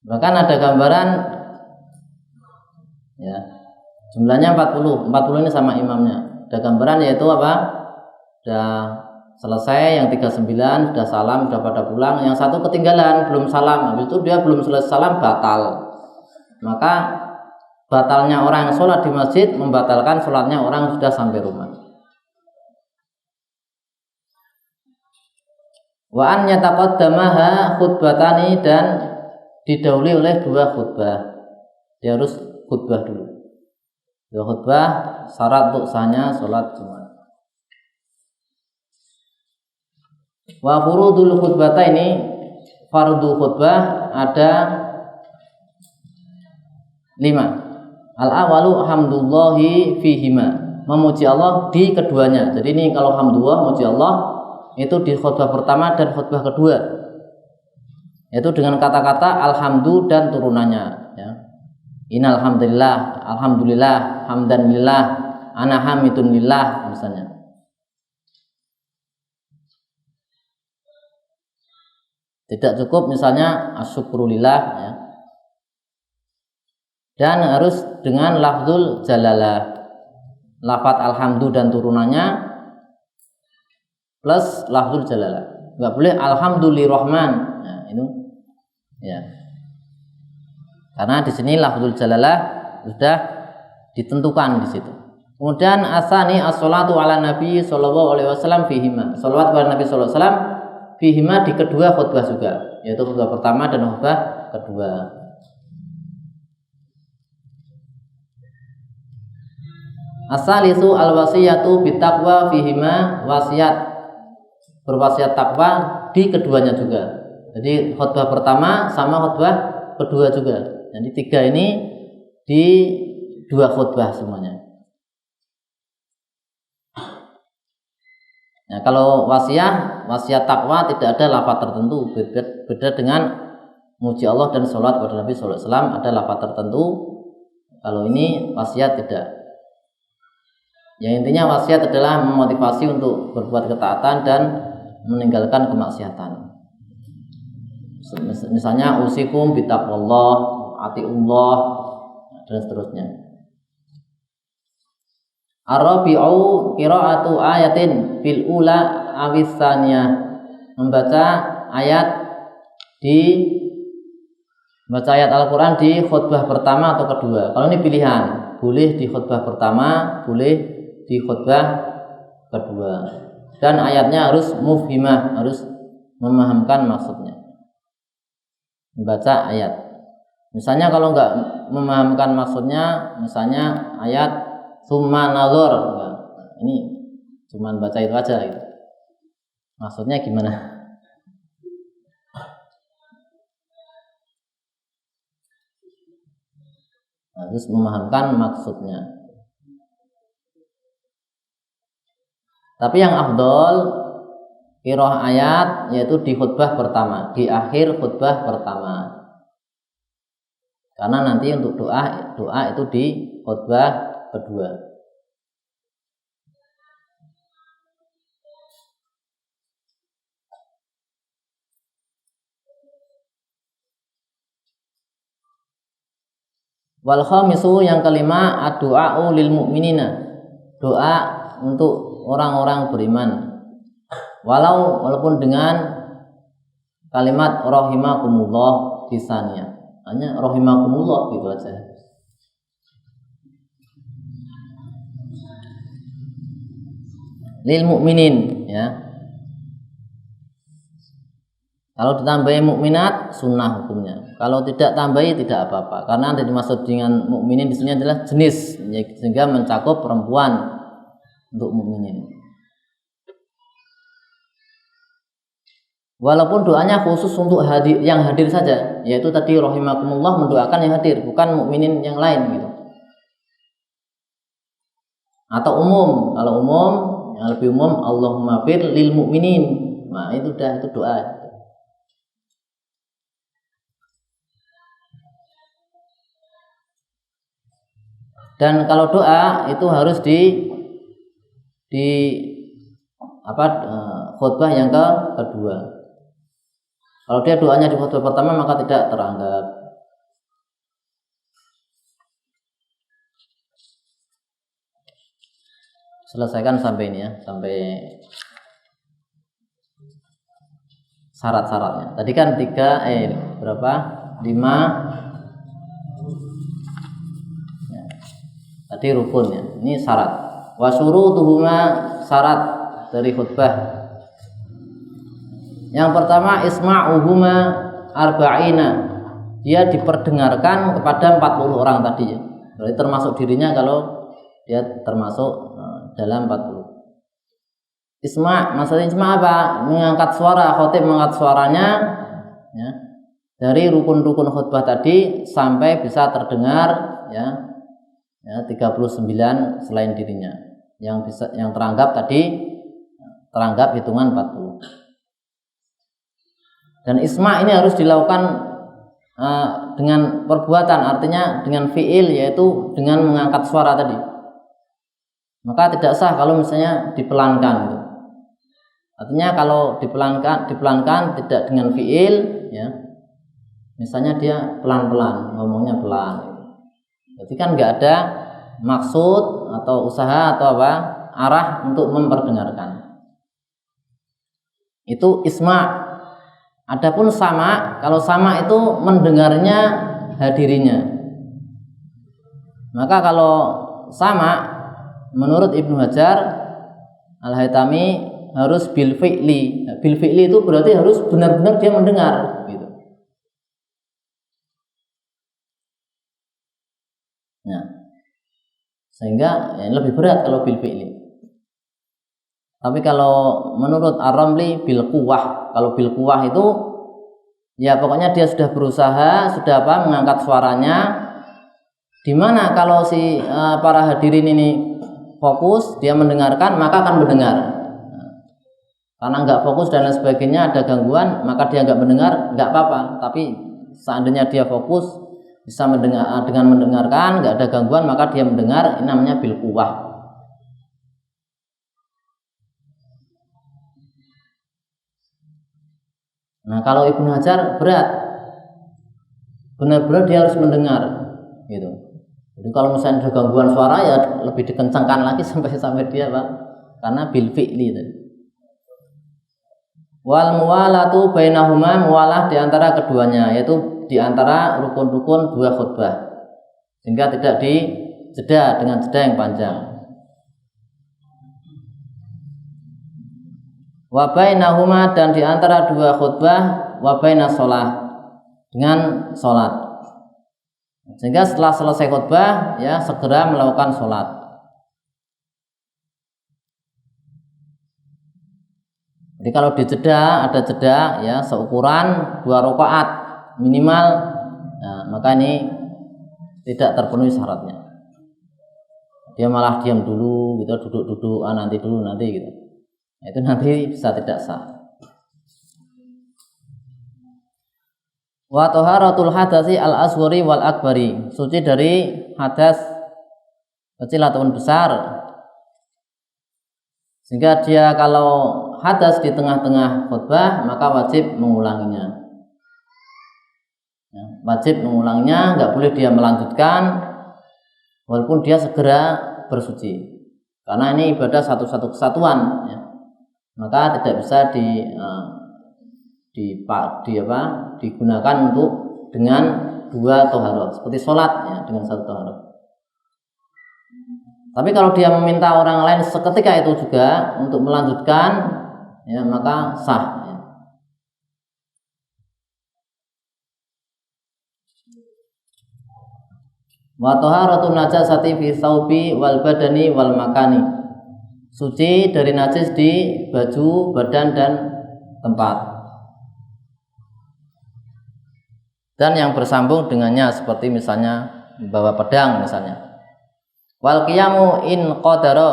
Bahkan ada gambaran ya, jumlahnya 40 ini sama imamnya. Ada gambaran yaitu apa? Sudah selesai yang 39, sudah salam, sudah pada pulang. Yang satu ketinggalan, belum salam. Habis itu dia belum selesai salam, batal. Maka batalnya orang yang sholat di masjid membatalkan sholatnya orang yang sudah sampai rumah. Wa an yataqaddamaha khutbatani, dan didahului oleh 2 khutbah. Dia harus khutbah dulu. 2 khutbah syarat untuk sahnya sholat Jumat. Wa furudul khutbata, ini fardu khutbah ada 5. Al-awalu hamdulillahi fihima, memuji Allah di keduanya. Jadi ini kalau hamdulillah, muji Allah, itu di khutbah pertama dan khutbah kedua, yaitu dengan kata-kata alhamdu dan turunannya ya. Innal hamdalillah, alhamdulillah, hamdanillah, ana hamidun lillah misalnya. Tidak cukup misalnya asyukrulillah ya. Dan harus dengan lafzul jalalah, lafaz alhamdu dan turunannya plus lafzul jalalah. Enggak boleh alhamdulillahirrahman. Nah, itu ya. Karena di sini lafzul jalalah sudah ditentukan di situ. Kemudian asani as-sholatu ala nabi sallallahu alaihi wasallam fihima. Shalawat kepada Nabi sallallahu alaihi wasallam fihima di kedua khutbah juga, yaitu khutbah pertama dan khutbah kedua. As-salisu al-wasiyatu bitaqwa fihima, wasiat berwasiat takwa di keduanya juga. Jadi khutbah pertama sama khutbah kedua juga. Jadi 3 ini di 2 khutbah semuanya. Nah, kalau wasiat takwa tidak ada lafaz tertentu, beda dengan muji Allah dan sholat kepada Nabi sallallahu alaihi wasallam ada lafaz tertentu. Kalau ini wasiat tidak. Yang intinya wasiat adalah memotivasi untuk berbuat ketaatan dan meninggalkan kemaksiatan. Misalnya usikum bitaqwallah, atiullah, dan seterusnya. Ar-rabi'u qira'atu ayatin fil ula awis tsaniyah, membaca ayat Al-Qur'an di khutbah pertama atau kedua. Kalau ini pilihan, boleh di khutbah pertama, boleh di khutbah kedua. Dan ayatnya harus mufhimah, harus memahamkan maksudnya. Membaca ayat. Misalnya kalau enggak memahamkan maksudnya, misalnya ayat summa nazar, nah, ini cuma baca itu aja gitu. Maksudnya gimana? Harus memahamkan maksudnya. Tapi yang afdol qiraah ayat yaitu di khutbah pertama, di akhir khutbah pertama. Karena nanti untuk doa itu di khutbah kedua. Wal khamisu, yang kelima, ad-du'a'u lil mu'minina, doa untuk orang-orang beriman. Walaupun dengan kalimat rahimakumullah lisannya. Hanya rahimakumullah gitu aja. Lil mukminin ya. Kalau ditambahi mukminat sunnah hukumnya. Kalau tidak tambahi tidak apa-apa. Karena yang dimaksud dengan mukminin di sini adalah jenis sehingga mencakup perempuan untuk mukminin. Walaupun doanya khusus untuk yang hadir saja, yaitu tadi rahimakumullah mendoakan yang hadir, bukan mukminin yang lain gitu. Atau umum, kalau umum yang lebih umum Allahumma fir lil mukminin. Nah, itu doa. Dan kalau doa itu harus di khutbah yang kedua. Kalau dia doanya di khutbah pertama maka tidak teranggap. Selesaikan sampai ini ya, sampai syarat-syaratnya. Tadi kan 5 tadi rukun ya. Ini syarat. Wa syurutuhuma, syarat dari khutbah. Yang pertama isma'uhuma arba'ina. Dia diperdengarkan kepada 40 orang tadi ya. Berarti termasuk dirinya kalau dia termasuk dalam 40. Maksudnya isma apa? Mengangkat suara, khatib mengangkat suaranya ya. Dari rukun-rukun khutbah tadi sampai bisa terdengar ya 39 selain dirinya yang teranggap hitungan 40. Dan isma ini harus dilakukan dengan perbuatan, artinya dengan fiil, yaitu dengan mengangkat suara tadi. Maka tidak sah kalau misalnya dipelankan gitu. Artinya kalau dipelankan tidak dengan fiil ya. Misalnya dia pelan-pelan, ngomongnya pelan. Jadi kan nggak ada maksud atau usaha atau arah untuk memperdengarkan. Itu isma. Adapun sama, kalau sama itu mendengarnya hadirinya. Maka kalau sama menurut Ibnu Hajar Al-Haytami harus bil fi'li. Bil fi'li itu berarti harus benar-benar dia mendengar gitu. Nah, sehingga lebih berat kalau bil fi'li. Tapi kalau menurut Ar-Ramli bil quwwah. Kalau bil quwwah itu ya pokoknya dia sudah berusaha, sudah mengangkat suaranya. Dimana kalau si para hadirin ini fokus, dia mendengarkan, maka akan mendengar. Karena nggak fokus dan lain sebagainya, ada gangguan, maka dia nggak mendengar, nggak apa-apa. Tapi seandainya dia fokus, bisa mendengar dengan mendengarkan, nggak ada gangguan, maka dia mendengar. Ini namanya bil quwwah. Nah, kalau Ibnu Hajar berat, benar-benar dia harus mendengar, gitu. Jadi kalau misalnya ada gangguan suara ya lebih dikencangkan lagi sampai dia karena bil fi'li tadi. Wal muwalatu bainahuma, muwalah di antara keduanya, yaitu di antara rukun-rukun dua khutbah, sehingga tidak dijeda dengan jeda yang panjang. Wa bainahuma, dan di antara dua khutbah, wa bainas shalah, dengan salat. Sehingga setelah selesai khutbah ya segera melakukan salat. Jadi kalau dijeda, ada jeda ya seukuran 2 rakaat minimal, nah, maka ini tidak terpenuhi syaratnya. Dia malah diam dulu gitu, duduk-duduk, nanti gitu. Itu nanti bisa tidak sah. Wa taharatul hadasi al-asghari wal akbari, suci dari hadas kecil ataupun besar. Sehingga dia kalau hadas di tengah-tengah khutbah maka wajib mengulanginya. Ya, wajib mengulanginya, nggak boleh dia melanjutkan walaupun dia segera bersuci. Karena ini ibadah satu-satu kesatuan ya. Maka tidak bisa digunakan untuk dengan 2 toharoh, seperti sholat ya dengan 1 toharoh. Tapi kalau dia meminta orang lain seketika itu juga untuk melanjutkan, ya maka sah. Ya. Wa taharatun najasati fi thawbi wal badani wal makani. Suci dari najis di baju, badan dan tempat. Dan yang bersambung dengannya seperti misalnya membawa pedang misalnya. Wal qiyamu in qadara,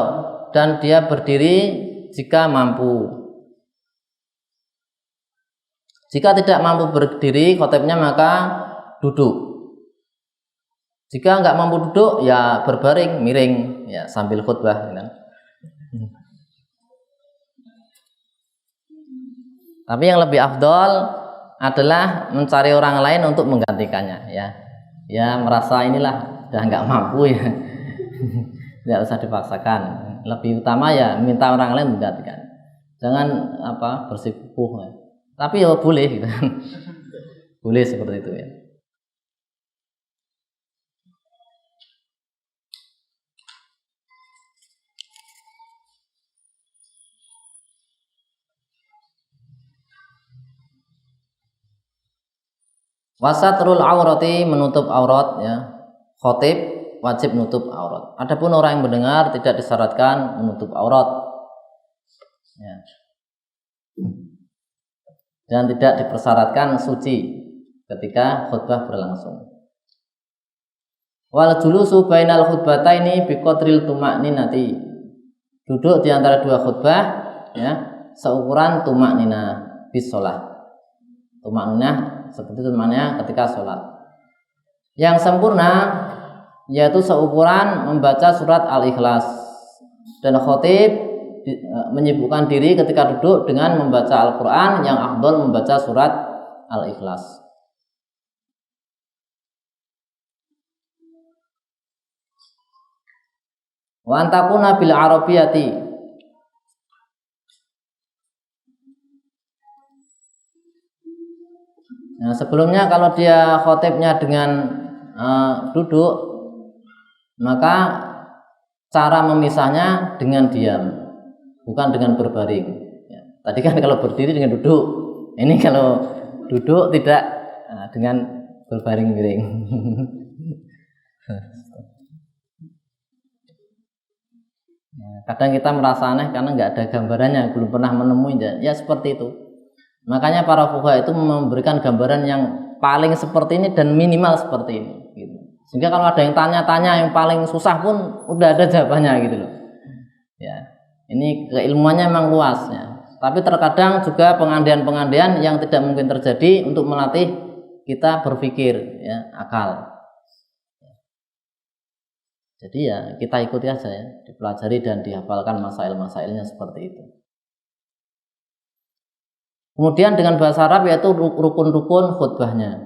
dan dia berdiri jika mampu. Jika tidak mampu berdiri khotibnya maka duduk. Jika enggak mampu duduk ya berbaring, miring ya sambil khutbah gitu. Tapi yang lebih afdol adalah mencari orang lain untuk menggantikannya ya. Ya merasa inilah sudah enggak mampu ya. Tidak usah dipaksakan. Lebih utama ya minta orang lain menggantikan. Jangan bersikukuh. Ya. Tapi ya boleh gitu. Boleh seperti itu ya. Wasatrul aurati, menutup aurat ya. Khotib wajib menutup aurat. Adapun orang yang mendengar tidak disyaratkan menutup aurat. Ya. Dan tidak dipersyaratkan suci ketika khutbah berlangsung. Wal julusu bainal khutbataini biqadril tuma'ninati. Duduk di antara 2 khutbah ya, seukuran tuma'ninah bis shalah. Tuma'ninah seperti tuma'ninah ketika sholat. Yang sempurna yaitu seukuran membaca surat Al-Ikhlas, dan khotib menyibukkan diri ketika duduk dengan membaca Al-Quran, yang afdal membaca surat Al-Ikhlas. Wa antakuna bil arabiyati, nah sebelumnya kalau dia khotibnya dengan duduk, maka cara memisahnya dengan diam, bukan dengan berbaring ya. Tadi kan kalau berdiri dengan duduk, ini kalau duduk tidak dengan berbaring miring. Kadang kita merasa aneh karena nggak ada gambarannya, belum pernah menemui ya seperti itu. Makanya para fuqaha itu memberikan gambaran yang paling seperti ini dan minimal seperti ini gitu. Sehingga kalau ada yang tanya-tanya yang paling susah pun udah ada jawabannya gitu loh. Ya. Ini keilmuannya memang luas ya. Tapi terkadang juga pengandaian-pengandaian yang tidak mungkin terjadi untuk melatih kita berpikir ya, akal. Jadi ya kita ikuti aja ya, dipelajari dan dihafalkan masail-masailnya seperti itu. Kemudian dengan bahasa Arab yaitu rukun-rukun khutbahnya.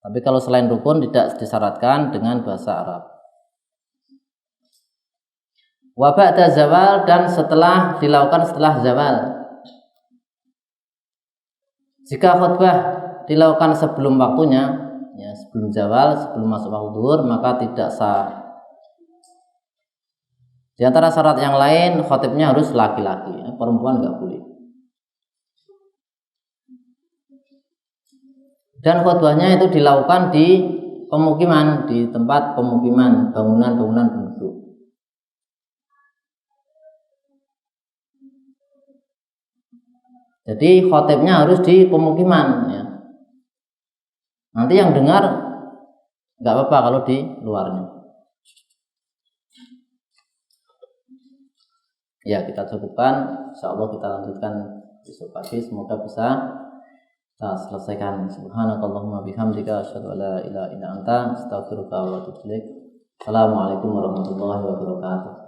Tapi kalau selain rukun tidak disyaratkan dengan bahasa Arab. Wa ba'da zawal, dan setelah dilakukan setelah zawal. Jika khutbah dilakukan sebelum waktunya, ya sebelum zawal, sebelum masuk waktu zuhur, maka tidak sah. Di antara syarat yang lain, khotibnya harus laki-laki, ya, perempuan nggak boleh. Dan khutbahnya itu dilakukan di pemukiman, di tempat pemukiman, bangunan-bangunan penduduk. Jadi khotibnya harus di pemukiman, ya. Nanti yang dengar nggak apa-apa kalau di luarnya. Ya kita cukupkan, insyaallah kita lanjutkan besok pagi, semoga bisa kita selesaikan. Subhanakallahumma bihamdika asyhadu an la ilaha illa anta astaghfiruka wa atubu ilaik. Assalamualaikum warahmatullahi wabarakatuh.